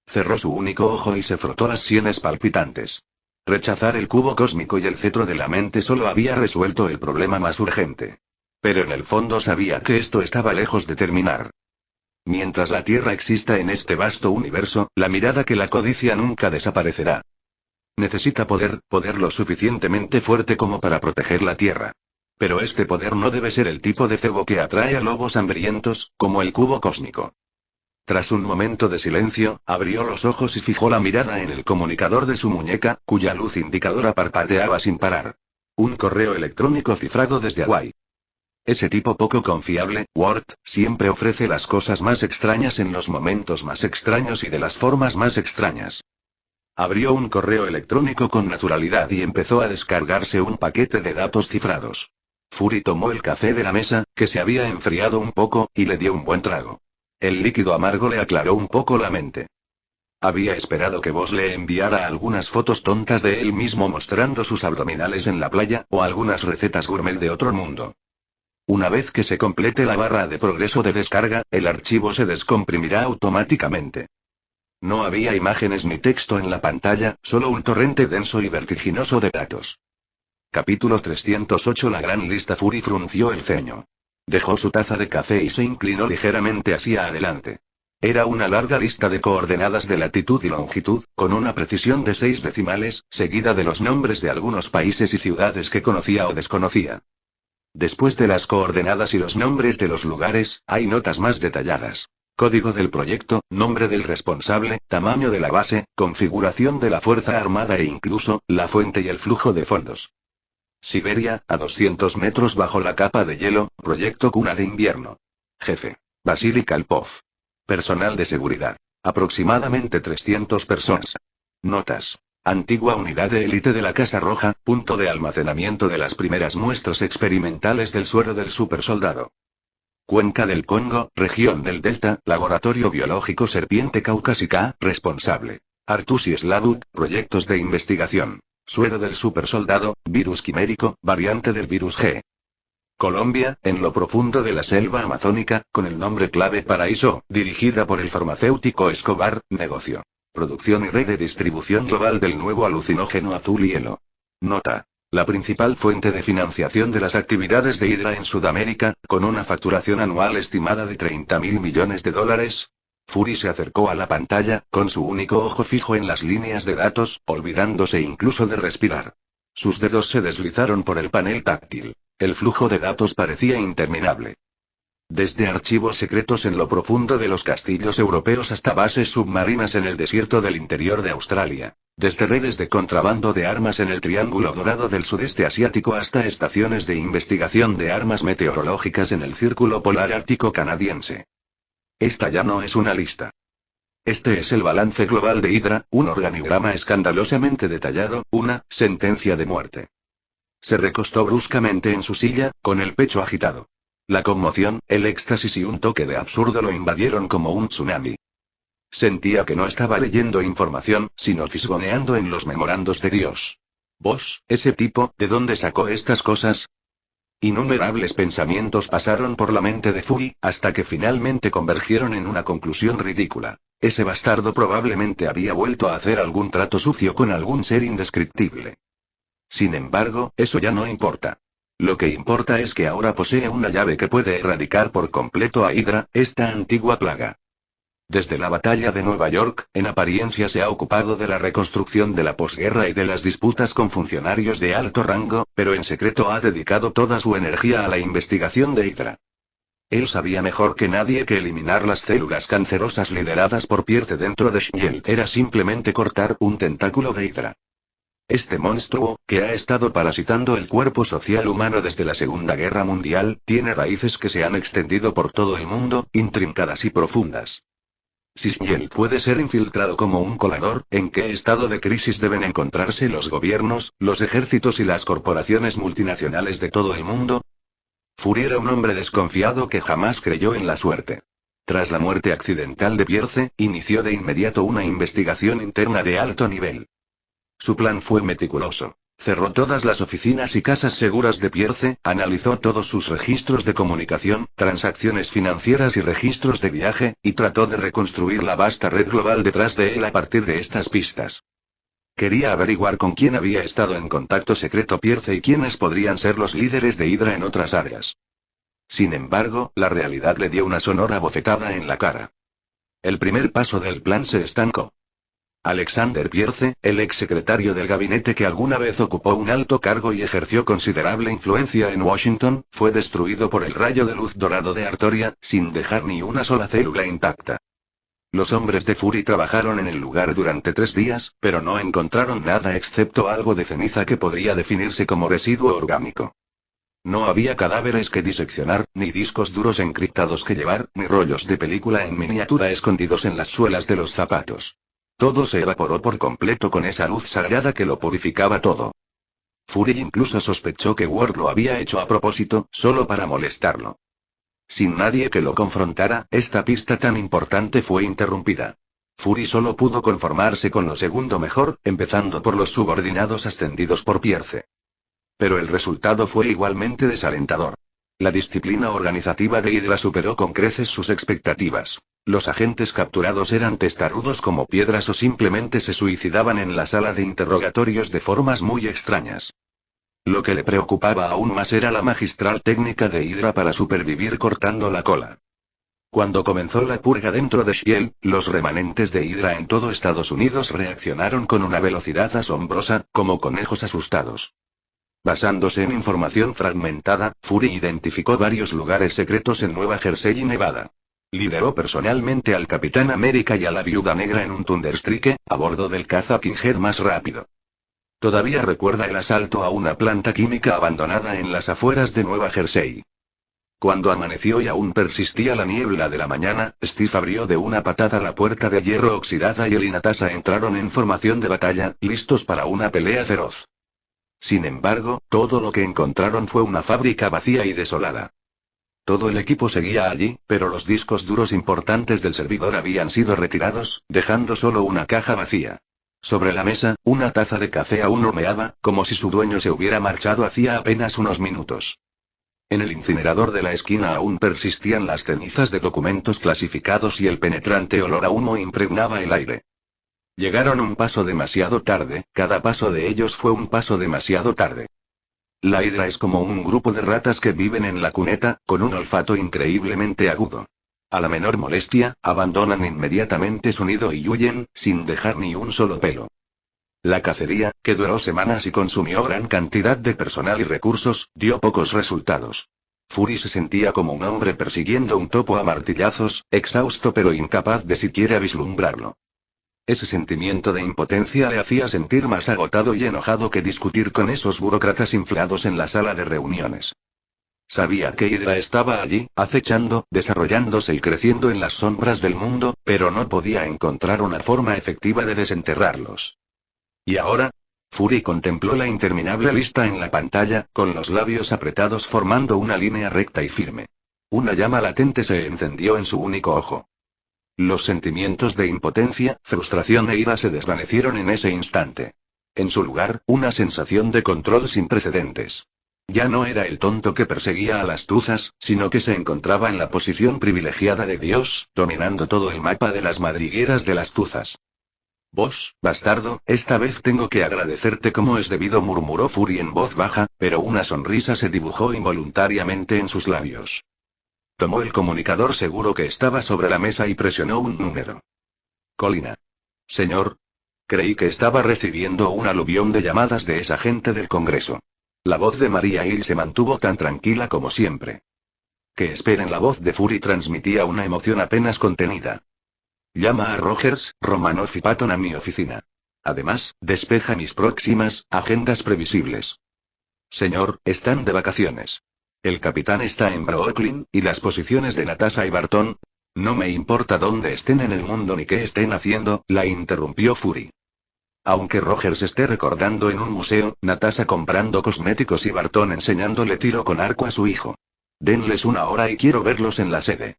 Cerró su único ojo y se frotó las sienes palpitantes. Rechazar el cubo cósmico y el cetro de la mente solo había resuelto el problema más urgente. Pero en el fondo sabía que esto estaba lejos de terminar. Mientras la Tierra exista en este vasto universo, la mirada que la codicia nunca desaparecerá. Necesita poder lo suficientemente fuerte como para proteger la Tierra. Pero este poder no debe ser el tipo de cebo que atrae a lobos hambrientos, como el cubo cósmico. Tras un momento de silencio, abrió los ojos y fijó la mirada en el comunicador de su muñeca, cuya luz indicadora parpadeaba sin parar. Un correo electrónico cifrado desde Hawái. Ese tipo poco confiable, Ward, siempre ofrece las cosas más extrañas en los momentos más extraños y de las formas más extrañas. Abrió un correo electrónico con naturalidad y empezó a descargarse un paquete de datos cifrados. Fury tomó el café de la mesa, que se había enfriado un poco, y le dio un buen trago. El líquido amargo le aclaró un poco la mente. Había esperado que vos le enviara algunas fotos tontas de él mismo mostrando sus abdominales en la playa, o algunas recetas gourmet de otro mundo. Una vez que se complete la barra de progreso de descarga, el archivo se descomprimirá automáticamente. No había imágenes ni texto en la pantalla, solo un torrente denso y vertiginoso de datos. Capítulo 308. La gran lista. Fury frunció el ceño. Dejó su taza de café y se inclinó ligeramente hacia adelante. Era una larga lista de coordenadas de latitud y longitud, con una precisión de 6 decimales, seguida de los nombres de algunos países y ciudades que conocía o desconocía. Después de las coordenadas y los nombres de los lugares, hay notas más detalladas. Código del proyecto, nombre del responsable, tamaño de la base, configuración de la Fuerza Armada e incluso, la fuente y el flujo de fondos. Siberia, a 200 metros bajo la capa de hielo, proyecto cuna de invierno. Jefe. Vasily Karpov. Personal de seguridad. Aproximadamente 300 personas. Notas. Antigua unidad de élite de la Casa Roja, punto de almacenamiento de las primeras muestras experimentales del suero del supersoldado. Cuenca del Congo, región del Delta, Laboratorio Biológico Serpiente Caucásica, responsable. Artusi Slavut, proyectos de investigación. Suero del supersoldado, virus quimérico, variante del virus G. Colombia, en lo profundo de la selva amazónica, con el nombre clave Paraíso, dirigida por el farmacéutico Escobar, negocio. Producción y red de distribución global del nuevo alucinógeno azul hielo. Nota. La principal fuente de financiación de las actividades de Hydra en Sudamérica, con una facturación anual estimada de $30.000 millones. Fury se acercó a la pantalla, con su único ojo fijo en las líneas de datos, olvidándose incluso de respirar. Sus dedos se deslizaron por el panel táctil. El flujo de datos parecía interminable. Desde archivos secretos en lo profundo de los castillos europeos hasta bases submarinas en el desierto del interior de Australia. Desde redes de contrabando de armas en el Triángulo Dorado del Sudeste Asiático hasta estaciones de investigación de armas meteorológicas en el Círculo Polar Ártico Canadiense. Esta ya no es una lista. Este es el balance global de Hydra, un organigrama escandalosamente detallado, una sentencia de muerte. Se recostó bruscamente en su silla, con el pecho agitado. La conmoción, el éxtasis y un toque de absurdo lo invadieron como un tsunami. Sentía que no estaba leyendo información, sino fisgoneando en los memorandos de Dios. ¿Vos, ese tipo, de dónde sacó estas cosas? Innumerables pensamientos pasaron por la mente de Fury, hasta que finalmente convergieron en una conclusión ridícula. Ese bastardo probablemente había vuelto a hacer algún trato sucio con algún ser indescriptible. Sin embargo, eso ya no importa. Lo que importa es que ahora posee una llave que puede erradicar por completo a Hydra, esta antigua plaga. Desde la batalla de Nueva York, en apariencia se ha ocupado de la reconstrucción de la posguerra y de las disputas con funcionarios de alto rango, pero en secreto ha dedicado toda su energía a la investigación de Hydra. Él sabía mejor que nadie que eliminar las células cancerosas lideradas por Pierce dentro de Shield era simplemente cortar un tentáculo de Hydra. Este monstruo, que ha estado parasitando el cuerpo social humano desde la Segunda Guerra Mundial, tiene raíces que se han extendido por todo el mundo, intrincadas y profundas. Si Shield puede ser infiltrado como un colador, ¿en qué estado de crisis deben encontrarse los gobiernos, los ejércitos y las corporaciones multinacionales de todo el mundo? Fury era un hombre desconfiado que jamás creyó en la suerte. Tras la muerte accidental de Pierce, inició de inmediato una investigación interna de alto nivel. Su plan fue meticuloso. Cerró todas las oficinas y casas seguras de Pierce, analizó todos sus registros de comunicación, transacciones financieras y registros de viaje, y trató de reconstruir la vasta red global detrás de él a partir de estas pistas. Quería averiguar con quién había estado en contacto secreto Pierce y quiénes podrían ser los líderes de Hydra en otras áreas. Sin embargo, la realidad le dio una sonora bofetada en la cara. El primer paso del plan se estancó. Alexander Pierce, el exsecretario del gabinete que alguna vez ocupó un alto cargo y ejerció considerable influencia en Washington, fue destruido por el rayo de luz dorado de Artoria, sin dejar ni una sola célula intacta. Los hombres de Fury trabajaron en el lugar durante 3 días, pero no encontraron nada excepto algo de ceniza que podría definirse como residuo orgánico. No había cadáveres que diseccionar, ni discos duros encriptados que llevar, ni rollos de película en miniatura escondidos en las suelas de los zapatos. Todo se evaporó por completo con esa luz sagrada que lo purificaba todo. Fury incluso sospechó que Ward lo había hecho a propósito, solo para molestarlo. Sin nadie que lo confrontara, esta pista tan importante fue interrumpida. Fury solo pudo conformarse con lo segundo mejor, empezando por los subordinados ascendidos por Pierce. Pero el resultado fue igualmente desalentador. La disciplina organizativa de Hydra superó con creces sus expectativas. Los agentes capturados eran testarudos como piedras o simplemente se suicidaban en la sala de interrogatorios de formas muy extrañas. Lo que le preocupaba aún más era la magistral técnica de Hydra para supervivir cortando la cola. Cuando comenzó la purga dentro de Shield, los remanentes de Hydra en todo Estados Unidos reaccionaron con una velocidad asombrosa, como conejos asustados. Basándose en información fragmentada, Fury identificó varios lugares secretos en Nueva Jersey y Nevada. Lideró personalmente al Capitán América y a la Viuda Negra en un Thunderstrike, a bordo del caza Kinghead más rápido. Todavía recuerda el asalto a una planta química abandonada en las afueras de Nueva Jersey. Cuando amaneció y aún persistía la niebla de la mañana, Steve abrió de una patada la puerta de hierro oxidada y él y Natasha entraron en formación de batalla, listos para una pelea feroz. Sin embargo, todo lo que encontraron fue una fábrica vacía y desolada. Todo el equipo seguía allí, pero los discos duros importantes del servidor habían sido retirados, dejando solo una caja vacía. Sobre la mesa, una taza de café aún humeaba, como si su dueño se hubiera marchado hacía apenas unos minutos. En el incinerador de la esquina aún persistían las cenizas de documentos clasificados y el penetrante olor a humo impregnaba el aire. Llegaron un paso demasiado tarde, cada paso de ellos fue un paso demasiado tarde. La Hydra es como un grupo de ratas que viven en la cuneta, con un olfato increíblemente agudo. A la menor molestia, abandonan inmediatamente su nido y huyen, sin dejar ni un solo pelo. La cacería, que duró semanas y consumió gran cantidad de personal y recursos, dio pocos resultados. Fury se sentía como un hombre persiguiendo un topo a martillazos, exhausto pero incapaz de siquiera vislumbrarlo. Ese sentimiento de impotencia le hacía sentir más agotado y enojado que discutir con esos burócratas inflados en la sala de reuniones. Sabía que Hydra estaba allí, acechando, desarrollándose y creciendo en las sombras del mundo, pero no podía encontrar una forma efectiva de desenterrarlos. ¿Y ahora? Fury contempló la interminable lista en la pantalla, con los labios apretados formando una línea recta y firme. Una llama latente se encendió en su único ojo. Los sentimientos de impotencia, frustración e ira se desvanecieron en ese instante. En su lugar, una sensación de control sin precedentes. Ya no era el tonto que perseguía a las tuzas, sino que se encontraba en la posición privilegiada de Dios, dominando todo el mapa de las madrigueras de las tuzas. Vos, bastardo, esta vez tengo que agradecerte como es debido, murmuró Fury en voz baja, pero una sonrisa se dibujó involuntariamente en sus labios. Tomó el comunicador seguro que estaba sobre la mesa y presionó un número. Colina. Señor. Creí que estaba recibiendo un aluvión de llamadas de esa gente del Congreso. La voz de Maria Hill se mantuvo tan tranquila como siempre. Que esperen, la voz de Fury transmitía una emoción apenas contenida. Llama a Rogers, Romanoff y Patton a mi oficina. Además, despeja mis próximas agendas previsibles. Señor, están de vacaciones. El capitán está en Brooklyn, y las posiciones de Natasha y Barton. No me importa dónde estén en el mundo ni qué estén haciendo, la interrumpió Fury. Aunque Rogers esté recordando en un museo, Natasha comprando cosméticos y Barton enseñándole tiro con arco a su hijo. Denles una hora y quiero verlos en la sede.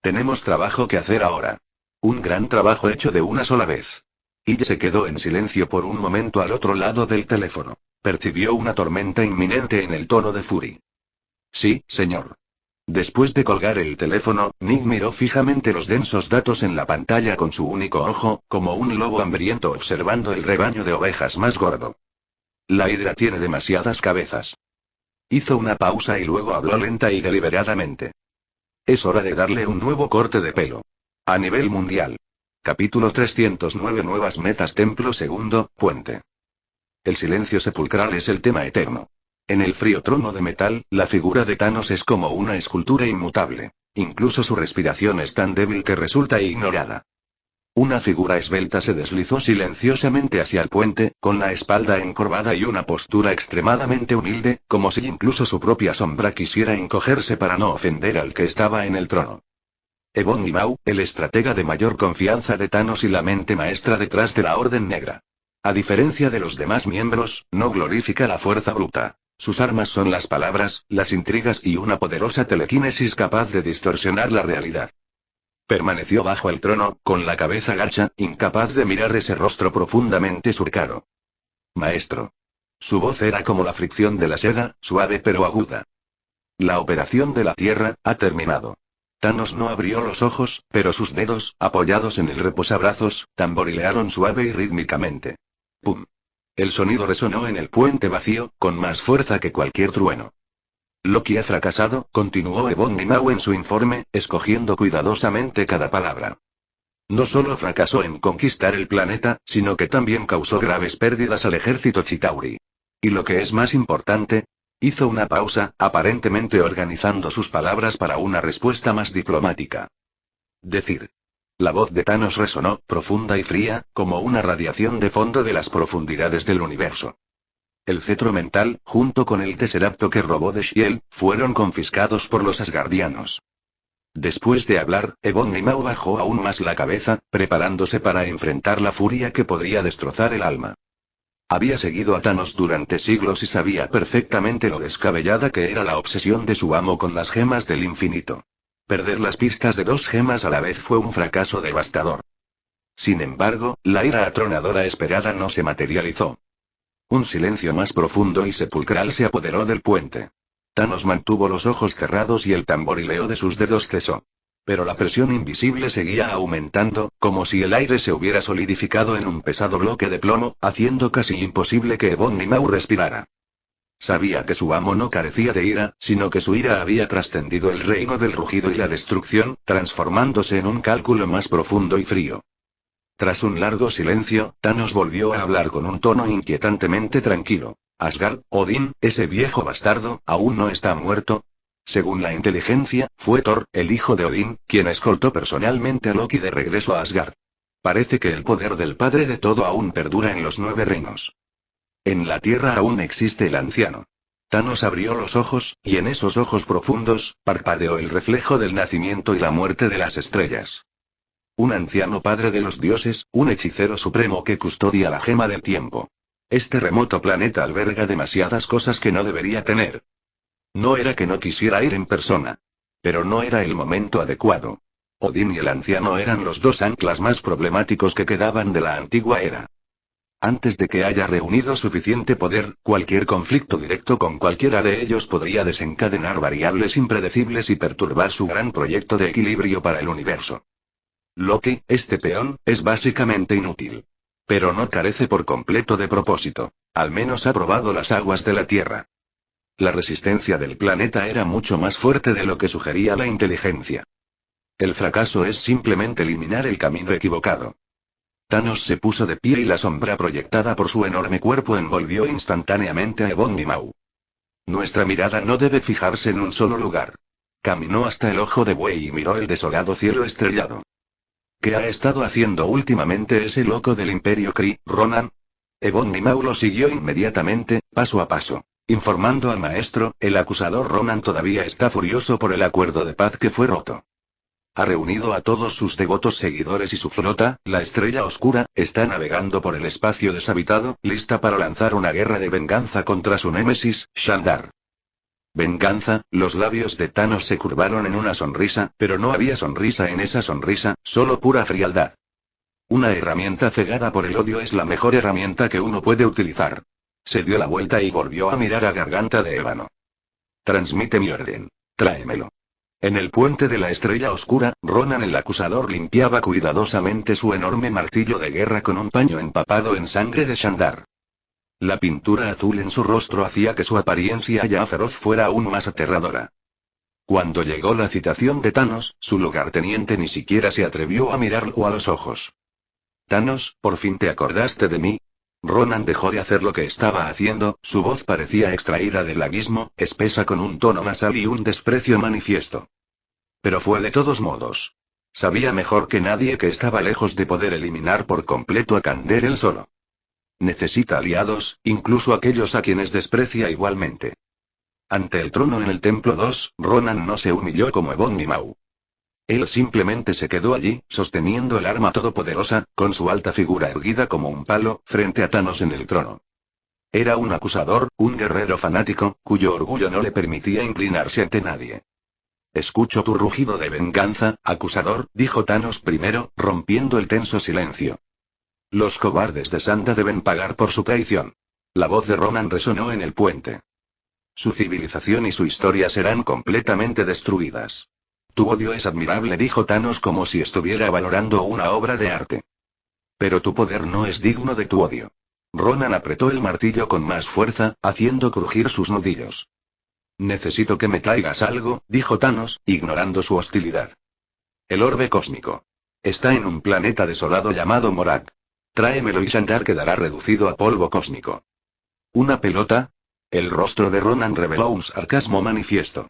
Tenemos trabajo que hacer ahora. Un gran trabajo hecho de una sola vez. Ille se quedó en silencio por un momento al otro lado del teléfono. Percibió una tormenta inminente en el tono de Fury. Sí, señor. Después de colgar el teléfono, Nick miró fijamente los densos datos en la pantalla con su único ojo, como un lobo hambriento observando el rebaño de ovejas más gordo. La hidra tiene demasiadas cabezas. Hizo una pausa y luego habló lenta y deliberadamente. Es hora de darle un nuevo corte de pelo. A nivel mundial. Capítulo 309 Nuevas metas Templo Segundo, Puente. El silencio sepulcral es el tema eterno. En el frío trono de metal, la figura de Thanos es como una escultura inmutable. Incluso su respiración es tan débil que resulta ignorada. Una figura esbelta se deslizó silenciosamente hacia el puente, con la espalda encorvada y una postura extremadamente humilde, como si incluso su propia sombra quisiera encogerse para no ofender al que estaba en el trono. Ebony Maw, el estratega de mayor confianza de Thanos y la mente maestra detrás de la Orden Negra. A diferencia de los demás miembros, no glorifica la fuerza bruta. Sus armas son las palabras, las intrigas y una poderosa telequinesis capaz de distorsionar la realidad. Permaneció bajo el trono, con la cabeza gacha, incapaz de mirar ese rostro profundamente surcado. Maestro. Su voz era como la fricción de la seda, suave pero aguda. La operación de la Tierra ha terminado. Thanos no abrió los ojos, pero sus dedos, apoyados en el reposabrazos, tamborilearon suave y rítmicamente. ¡Pum! El sonido resonó en el puente vacío, con más fuerza que cualquier trueno. Loki ha fracasado, continuó Ebony Maw en su informe, escogiendo cuidadosamente cada palabra. No solo fracasó en conquistar el planeta, sino que también causó graves pérdidas al ejército Chitauri. Y lo que es más importante, hizo una pausa, aparentemente organizando sus palabras para una respuesta más diplomática. Decir. La voz de Thanos resonó, profunda y fría, como una radiación de fondo de las profundidades del universo. El cetro mental, junto con el tesseracto que robó de Shield, fueron confiscados por los asgardianos. Después de hablar, Ebony Maw bajó aún más la cabeza, preparándose para enfrentar la furia que podría destrozar el alma. Había seguido a Thanos durante siglos y sabía perfectamente lo descabellada que era la obsesión de su amo con las gemas del infinito. Perder las pistas de 2 gemas a la vez fue un fracaso devastador. Sin embargo, la ira atronadora esperada no se materializó. Un silencio más profundo y sepulcral se apoderó del puente. Thanos mantuvo los ojos cerrados y el tamborileo de sus dedos cesó. Pero la presión invisible seguía aumentando, como si el aire se hubiera solidificado en un pesado bloque de plomo, haciendo casi imposible que Ebony Maw respirara. Sabía que su amo no carecía de ira, sino que su ira había trascendido el reino del rugido y la destrucción, transformándose en un cálculo más profundo y frío. Tras un largo silencio, Thanos volvió a hablar con un tono inquietantemente tranquilo. Asgard, Odín, ese viejo bastardo, ¿aún no está muerto? Según la inteligencia, fue Thor, el hijo de Odín, quien escoltó personalmente a Loki de regreso a Asgard. Parece que el poder del padre de todo aún perdura en los 9 reinos. En la Tierra aún existe el anciano. Thanos abrió los ojos, y en esos ojos profundos, parpadeó el reflejo del nacimiento y la muerte de las estrellas. Un anciano padre de los dioses, un hechicero supremo que custodia la gema del tiempo. Este remoto planeta alberga demasiadas cosas que no debería tener. No era que no quisiera ir en persona. Pero no era el momento adecuado. Odín y el anciano eran los 2 anclas más problemáticos que quedaban de la antigua era. Antes de que haya reunido suficiente poder, cualquier conflicto directo con cualquiera de ellos podría desencadenar variables impredecibles y perturbar su gran proyecto de equilibrio para el universo. Loki, este peón, es básicamente inútil. Pero no carece por completo de propósito. Al menos ha probado las aguas de la Tierra. La resistencia del planeta era mucho más fuerte de lo que sugería la inteligencia. El fracaso es simplemente eliminar el camino equivocado. Thanos se puso de pie y la sombra proyectada por su enorme cuerpo envolvió instantáneamente a Ebony Maw. Nuestra mirada no debe fijarse en un solo lugar. Caminó hasta el ojo de buey y miró el desolado cielo estrellado. ¿Qué ha estado haciendo últimamente ese loco del Imperio Kree, Ronan? Ebony Maw lo siguió inmediatamente, paso a paso. Informando al maestro, el acusador Ronan todavía está furioso por el acuerdo de paz que fue roto. Ha reunido a todos sus devotos seguidores y su flota, la Estrella Oscura, está navegando por el espacio deshabitado, lista para lanzar una guerra de venganza contra su némesis, Shandar. Venganza, los labios de Thanos se curvaron en una sonrisa, pero no había sonrisa en esa sonrisa, solo pura frialdad. Una herramienta cegada por el odio es la mejor herramienta que uno puede utilizar. Se dio la vuelta y volvió a mirar a Garganta de Ébano. Transmite mi orden. Tráemelo. En el puente de la Estrella Oscura, Ronan el Acusador limpiaba cuidadosamente su enorme martillo de guerra con un paño empapado en sangre de Shandar. La pintura azul en su rostro hacía que su apariencia ya feroz fuera aún más aterradora. Cuando llegó la citación de Thanos, su lugarteniente ni siquiera se atrevió a mirarlo a los ojos. Thanos, ¿por fin te acordaste de mí? Ronan dejó de hacer lo que estaba haciendo, su voz parecía extraída del abismo, espesa con un tono nasal y un desprecio manifiesto. Pero fue de todos modos. Sabía mejor que nadie que estaba lejos de poder eliminar por completo a Kandor él solo. Necesita aliados, incluso aquellos a quienes desprecia igualmente. Ante el trono en el Templo 2, Ronan no se humilló como Ebony Maw. Él simplemente se quedó allí, sosteniendo el arma todopoderosa, con su alta figura erguida como un palo, frente a Thanos en el trono. Era un acusador, un guerrero fanático, cuyo orgullo no le permitía inclinarse ante nadie. Escucho tu rugido de venganza, acusador, dijo Thanos primero, rompiendo el tenso silencio. Los cobardes de Santa deben pagar por su traición. La voz de Ronan resonó en el puente. Su civilización y su historia serán completamente destruidas. Tu odio es admirable, dijo Thanos como si estuviera valorando una obra de arte. Pero tu poder no es digno de tu odio. Ronan apretó el martillo con más fuerza, haciendo crujir sus nudillos. Necesito que me traigas algo, dijo Thanos, ignorando su hostilidad. El orbe cósmico. Está en un planeta desolado llamado Morak. Tráemelo y Shandar quedará reducido a polvo cósmico. ¿Una pelota? El rostro de Ronan reveló un sarcasmo manifiesto.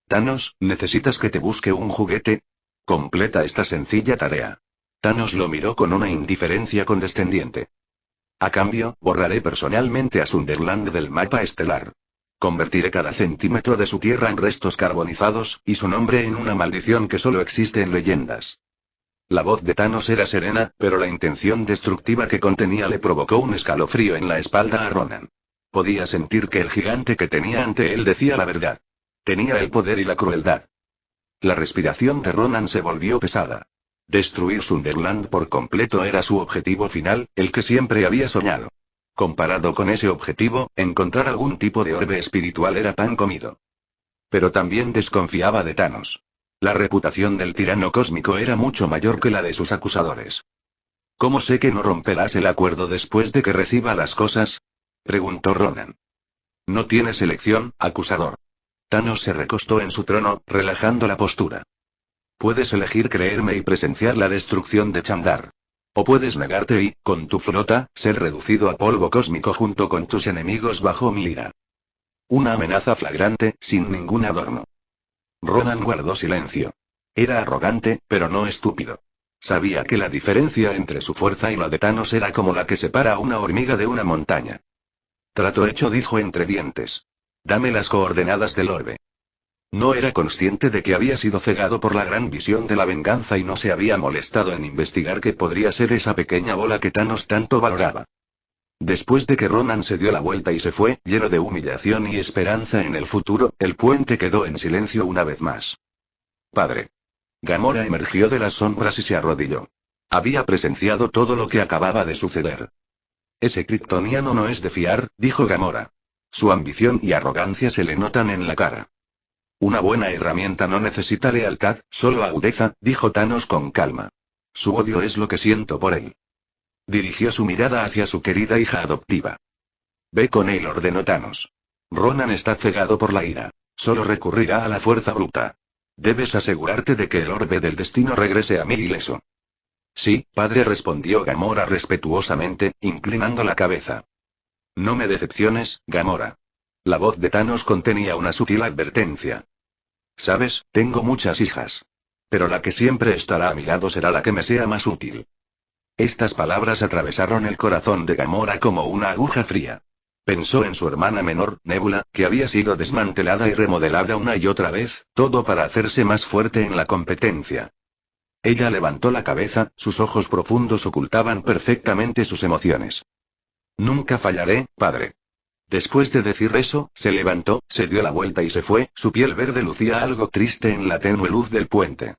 Thanos, ¿necesitas que te busque un juguete? Completa esta sencilla tarea. Thanos lo miró con una indiferencia condescendiente. A cambio, borraré personalmente a Sunderland del mapa estelar. Convertiré cada centímetro de su tierra en restos carbonizados, y su nombre en una maldición que solo existe en leyendas. La voz de Thanos era serena, pero la intención destructiva que contenía le provocó un escalofrío en la espalda a Ronan. Podía sentir que el gigante que tenía ante él decía la verdad. Tenía el poder y la crueldad. La respiración de Ronan se volvió pesada. Destruir Sunderland por completo era su objetivo final, el que siempre había soñado. Comparado con ese objetivo, encontrar algún tipo de orbe espiritual era pan comido. Pero también desconfiaba de Thanos. La reputación del tirano cósmico era mucho mayor que la de sus acusadores. ¿Cómo sé que no romperás el acuerdo después de que reciba las cosas? Preguntó Ronan. No tienes elección, acusador. Thanos se recostó en su trono, relajando la postura. Puedes elegir creerme y presenciar la destrucción de Shandar. O puedes negarte y, con tu flota, ser reducido a polvo cósmico junto con tus enemigos bajo mi ira. Una amenaza flagrante, sin ningún adorno. Ronan guardó silencio. Era arrogante, pero no estúpido. Sabía que la diferencia entre su fuerza y la de Thanos era como la que separa a una hormiga de una montaña. Trato hecho, dijo entre dientes. Dame las coordenadas del orbe. No era consciente de que había sido cegado por la gran visión de la venganza y no se había molestado en investigar qué podría ser esa pequeña bola que Thanos tanto valoraba. Después de que Ronan se dio la vuelta y se fue, lleno de humillación y esperanza en el futuro, el puente quedó en silencio una vez más. Padre. Gamora emergió de las sombras y se arrodilló. Había presenciado todo lo que acababa de suceder. Ese kryptoniano no es de fiar, dijo Gamora. Su ambición y arrogancia se le notan en la cara. Una buena herramienta no necesita lealtad, solo agudeza, dijo Thanos con calma. Su odio es lo que siento por él. Dirigió su mirada hacia su querida hija adoptiva. Ve con él, ordenó Thanos. Ronan está cegado por la ira. Solo recurrirá a la fuerza bruta. Debes asegurarte de que el orbe del destino regrese a mí ileso. Sí, padre, respondió Gamora respetuosamente, inclinando la cabeza. No me decepciones, Gamora. La voz de Thanos contenía una sutil advertencia. Sabes, tengo muchas hijas. Pero la que siempre estará a mi lado será la que me sea más útil. Estas palabras atravesaron el corazón de Gamora como una aguja fría. Pensó en su hermana menor, Nebula, que había sido desmantelada y remodelada una y otra vez, todo para hacerse más fuerte en la competencia. Ella levantó la cabeza, sus ojos profundos ocultaban perfectamente sus emociones. Nunca fallaré, padre. Después de decir eso, se levantó, se dio la vuelta y se fue, su piel verde lucía algo triste en la tenue luz del puente.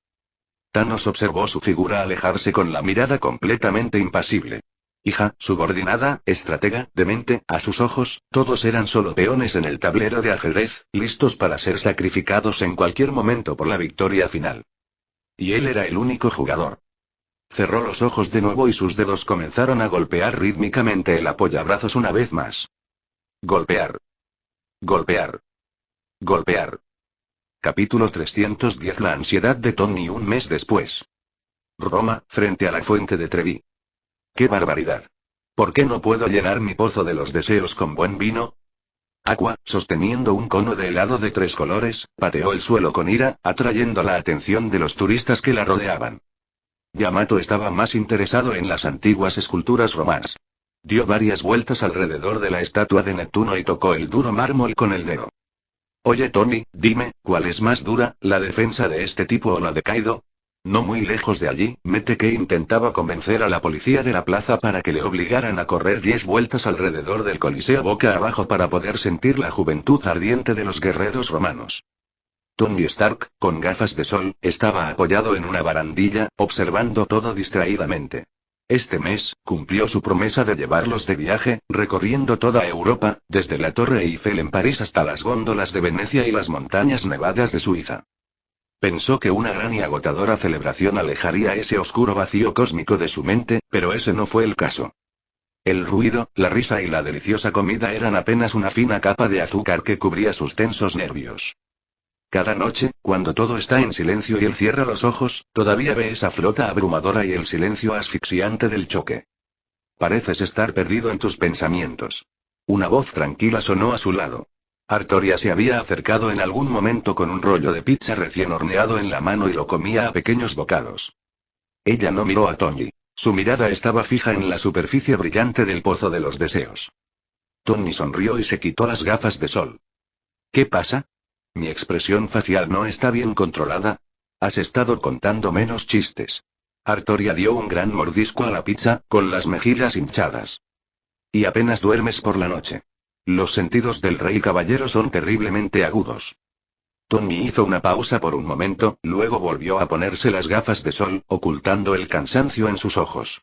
Thanos observó su figura alejarse con la mirada completamente impasible. Hija, subordinada, estratega, demente, a sus ojos, todos eran solo peones en el tablero de ajedrez, listos para ser sacrificados en cualquier momento por la victoria final. Y él era el único jugador. Cerró los ojos de nuevo y sus dedos comenzaron a golpear rítmicamente el apoyabrazos una vez más. Golpear. Golpear. Golpear. Capítulo 310. La ansiedad de Tony un mes después. Roma, frente a la fuente de Trevi. ¡Qué barbaridad! ¿Por qué no puedo llenar mi pozo de los deseos con buen vino? Aqua, sosteniendo un cono de helado de 3 colores, pateó el suelo con ira, atrayendo la atención de los turistas que la rodeaban. Yamato estaba más interesado en las antiguas esculturas romanas. Dio varias vueltas alrededor de la estatua de Neptuno y tocó el duro mármol con el dedo. Oye Tony, dime, ¿cuál es más dura, la defensa de este tipo o la de Kaido? No muy lejos de allí, Meteke intentaba convencer a la policía de la plaza para que le obligaran a correr 10 vueltas alrededor del Coliseo boca abajo para poder sentir la juventud ardiente de los guerreros romanos. Tony Stark, con gafas de sol, estaba apoyado en una barandilla, observando todo distraídamente. Este mes, cumplió su promesa de llevarlos de viaje, recorriendo toda Europa, desde la Torre Eiffel en París hasta las góndolas de Venecia y las montañas nevadas de Suiza. Pensó que una gran y agotadora celebración alejaría ese oscuro vacío cósmico de su mente, pero ese no fue el caso. El ruido, la risa y la deliciosa comida eran apenas una fina capa de azúcar que cubría sus tensos nervios. Cada noche, cuando todo está en silencio y él cierra los ojos, todavía ve esa flota abrumadora y el silencio asfixiante del choque. Pareces estar perdido en tus pensamientos. Una voz tranquila sonó a su lado. Artoria se había acercado en algún momento con un rollo de pizza recién horneado en la mano y lo comía a pequeños bocados. Ella no miró a Tony. Su mirada estaba fija en la superficie brillante del pozo de los deseos. Tony sonrió y se quitó las gafas de sol. ¿Qué pasa? ¿Mi expresión facial no está bien controlada? Has estado contando menos chistes. Artoria dio un gran mordisco a la pizza, con las mejillas hinchadas. Y apenas duermes por la noche. Los sentidos del rey caballero son terriblemente agudos. Tony hizo una pausa por un momento, luego volvió a ponerse las gafas de sol, ocultando el cansancio en sus ojos.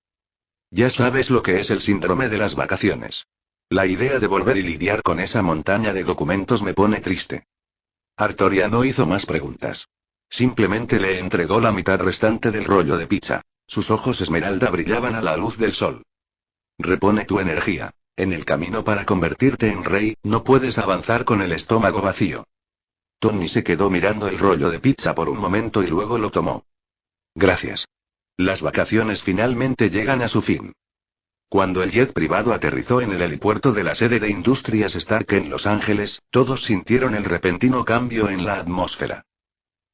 Ya sabes lo que es el síndrome de las vacaciones. La idea de volver y lidiar con esa montaña de documentos me pone triste. Artoria no hizo más preguntas. Simplemente le entregó la mitad restante del rollo de pizza. Sus ojos esmeralda brillaban a la luz del sol. Repone tu energía. En el camino para convertirte en rey, no puedes avanzar con el estómago vacío. Tony se quedó mirando el rollo de pizza por un momento y luego lo tomó. Gracias. Las vacaciones finalmente llegan a su fin. Cuando el jet privado aterrizó en el helipuerto de la sede de Industrias Stark en Los Ángeles, todos sintieron el repentino cambio en la atmósfera.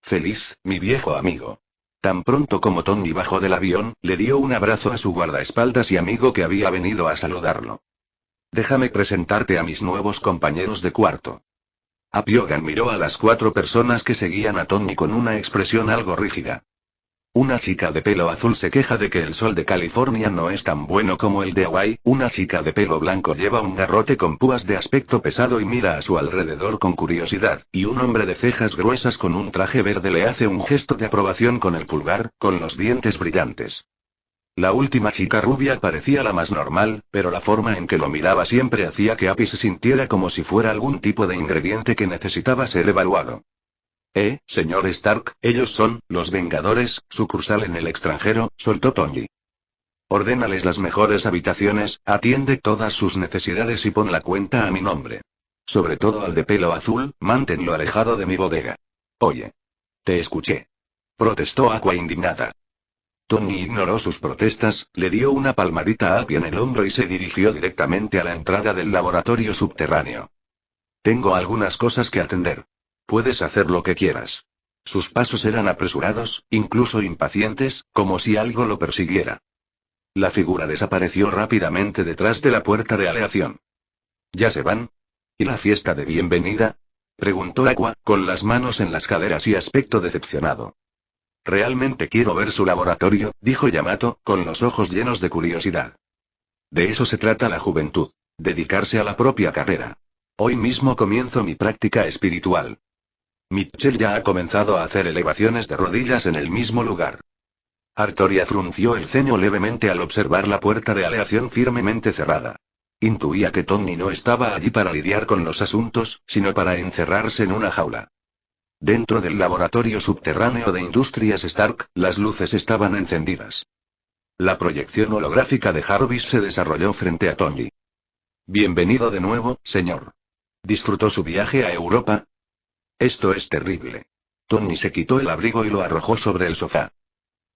Feliz, mi viejo amigo. Tan pronto como Tony bajó del avión, le dio un abrazo a su guardaespaldas y amigo que había venido a saludarlo. Déjame presentarte a mis nuevos compañeros de cuarto. Apiogan miró a las 4 personas que seguían a Tony con una expresión algo rígida. Una chica de pelo azul se queja de que el sol de California no es tan bueno como el de Hawái, una chica de pelo blanco lleva un garrote con púas de aspecto pesado y mira a su alrededor con curiosidad, y un hombre de cejas gruesas con un traje verde le hace un gesto de aprobación con el pulgar, con los dientes brillantes. La última chica rubia parecía la más normal, pero la forma en que lo miraba siempre hacía que Api se sintiera como si fuera algún tipo de ingrediente que necesitaba ser evaluado. Señor Stark, ellos son, los Vengadores, sucursal en el extranjero, soltó Tony. Ordénales las mejores habitaciones, atiende todas sus necesidades y pon la cuenta a mi nombre. Sobre todo al de pelo azul, manténlo alejado de mi bodega. Oye. Te escuché. Protestó Aqua indignada. Tony ignoró sus protestas, le dio una palmadita a Api en el hombro y se dirigió directamente a la entrada del laboratorio subterráneo. Tengo algunas cosas que atender. Puedes hacer lo que quieras. Sus pasos eran apresurados, incluso impacientes, como si algo lo persiguiera. La figura desapareció rápidamente detrás de la puerta de aleación. ¿Ya se van? ¿Y la fiesta de bienvenida? Preguntó Aqua, con las manos en las caderas y aspecto decepcionado. Realmente quiero ver su laboratorio, dijo Yamato, con los ojos llenos de curiosidad. De eso se trata la juventud. Dedicarse a la propia carrera. Hoy mismo comienzo mi práctica espiritual. Mitchell ya ha comenzado a hacer elevaciones de rodillas en el mismo lugar. Artoria frunció el ceño levemente al observar la puerta de aleación firmemente cerrada. Intuía que Tony no estaba allí para lidiar con los asuntos, sino para encerrarse en una jaula. Dentro del laboratorio subterráneo de Industrias Stark, las luces estaban encendidas. La proyección holográfica de Jarvis se desarrolló frente a Tony. Bienvenido de nuevo, señor. ¿Disfrutó su viaje a Europa? Esto es terrible. Tony se quitó el abrigo y lo arrojó sobre el sofá.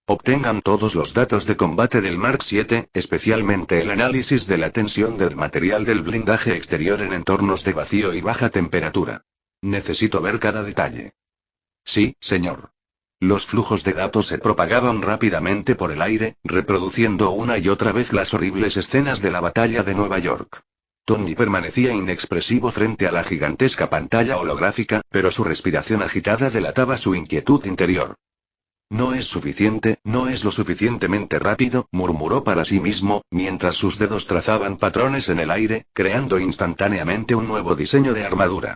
Obtengan todos los datos de combate del Mark 7, especialmente el análisis de la tensión del material del blindaje exterior en entornos de vacío y baja temperatura. Necesito ver cada detalle. Sí, señor. Los flujos de datos se propagaban rápidamente por el aire, reproduciendo una y otra vez las horribles escenas de la batalla de Nueva York. Tony permanecía inexpresivo frente a la gigantesca pantalla holográfica, pero su respiración agitada delataba su inquietud interior. No es suficiente, no es lo suficientemente rápido, murmuró para sí mismo, mientras sus dedos trazaban patrones en el aire, creando instantáneamente un nuevo diseño de armadura.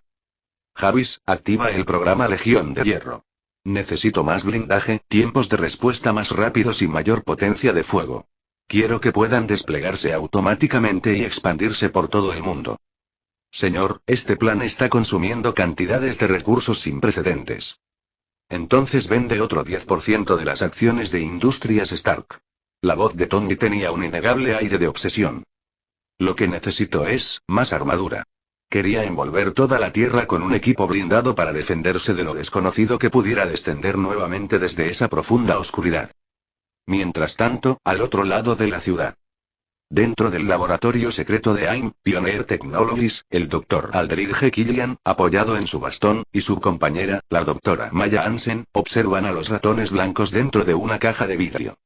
Jarvis, activa el programa Legión de Hierro. Necesito más blindaje, tiempos de respuesta más rápidos y mayor potencia de fuego. Quiero que puedan desplegarse automáticamente y expandirse por todo el mundo. Señor, este plan está consumiendo cantidades de recursos sin precedentes. Entonces vende otro 10% de las acciones de Industrias Stark. La voz de Tony tenía un innegable aire de obsesión. Lo que necesito es, más armadura. Quería envolver toda la Tierra con un equipo blindado para defenderse de lo desconocido que pudiera descender nuevamente desde esa profunda oscuridad. Mientras tanto, al otro lado de la ciudad. Dentro del laboratorio secreto de AIM, Pioneer Technologies, el Dr. Aldridge Killian, apoyado en su bastón, y su compañera, la Dra. Maya Hansen, observan a los ratones blancos dentro de una caja de vidrio.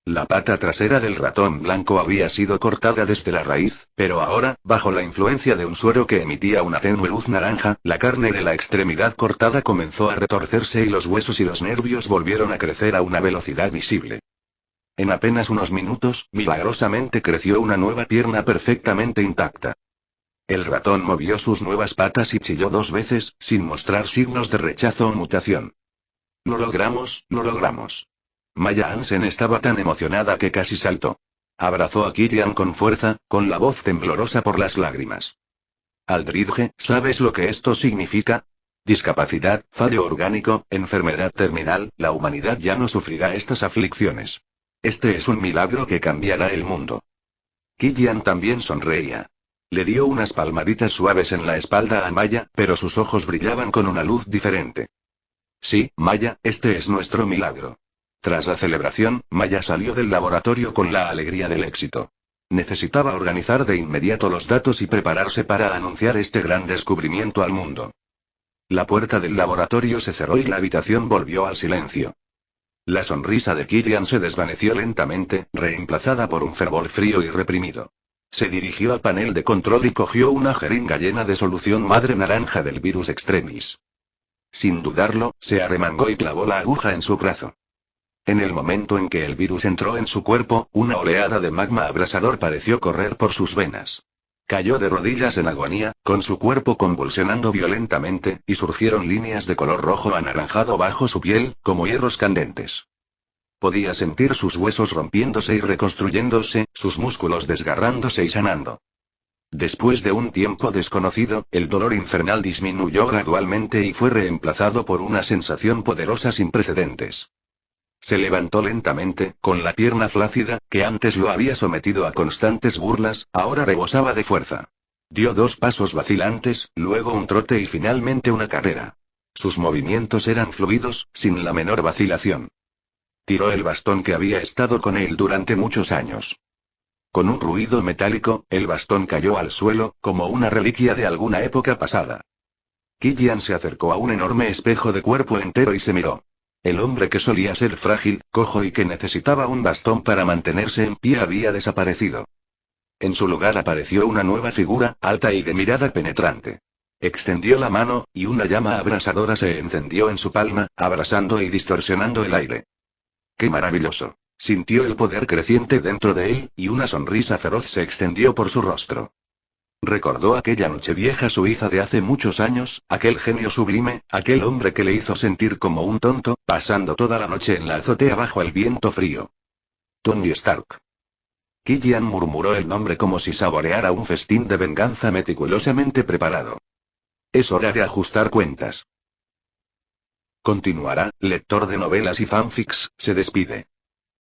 La pata trasera del ratón blanco había sido cortada desde la raíz, pero ahora, bajo la influencia de un suero que emitía una tenue luz naranja, la carne de la extremidad cortada comenzó a retorcerse y los huesos y los nervios volvieron a crecer a una velocidad visible. En apenas unos minutos, milagrosamente creció una nueva pierna perfectamente intacta. El ratón movió sus nuevas patas y chilló 2 veces, sin mostrar signos de rechazo o mutación. Lo logramos, lo logramos. Maya Hansen estaba tan emocionada que casi saltó. Abrazó a Killian con fuerza, con la voz temblorosa por las lágrimas. Aldridge, ¿sabes lo que esto significa? Discapacidad, fallo orgánico, enfermedad terminal, la humanidad ya no sufrirá estas aflicciones. Este es un milagro que cambiará el mundo. Killian también sonreía. Le dio unas palmaditas suaves en la espalda a Maya, pero sus ojos brillaban con una luz diferente. Sí, Maya, este es nuestro milagro. Tras la celebración, Maya salió del laboratorio con la alegría del éxito. Necesitaba organizar de inmediato los datos y prepararse para anunciar este gran descubrimiento al mundo. La puerta del laboratorio se cerró y la habitación volvió al silencio. La sonrisa de Killian se desvaneció lentamente, reemplazada por un fervor frío y reprimido. Se dirigió al panel de control y cogió una jeringa llena de solución madre naranja del virus extremis. Sin dudarlo, se arremangó y clavó la aguja en su brazo. En el momento en que el virus entró en su cuerpo, una oleada de magma abrasador pareció correr por sus venas. Cayó de rodillas en agonía, con su cuerpo convulsionando violentamente, y surgieron líneas de color rojo anaranjado bajo su piel, como hierros candentes. Podía sentir sus huesos rompiéndose y reconstruyéndose, sus músculos desgarrándose y sanando. Después de un tiempo desconocido, el dolor infernal disminuyó gradualmente y fue reemplazado por una sensación poderosa sin precedentes. Se levantó lentamente, con la pierna flácida, que antes lo había sometido a constantes burlas, ahora rebosaba de fuerza. Dio 2 pasos vacilantes, luego un trote y finalmente una carrera. Sus movimientos eran fluidos, sin la menor vacilación. Tiró el bastón que había estado con él durante muchos años. Con un ruido metálico, el bastón cayó al suelo, como una reliquia de alguna época pasada. Killian se acercó a un enorme espejo de cuerpo entero y se miró. El hombre que solía ser frágil, cojo y que necesitaba un bastón para mantenerse en pie había desaparecido. En su lugar apareció una nueva figura, alta y de mirada penetrante. Extendió la mano, y una llama abrasadora se encendió en su palma, abrasando y distorsionando el aire. ¡Qué maravilloso! Sintió el poder creciente dentro de él, y una sonrisa feroz se extendió por su rostro. Recordó aquella nochevieja suiza de hace muchos años, aquel genio sublime, aquel hombre que le hizo sentir como un tonto, pasando toda la noche en la azotea bajo el viento frío. Tony Stark. Killian murmuró el nombre como si saboreara un festín de venganza meticulosamente preparado. Es hora de ajustar cuentas. Continuará, lector de novelas y fanfics, se despide.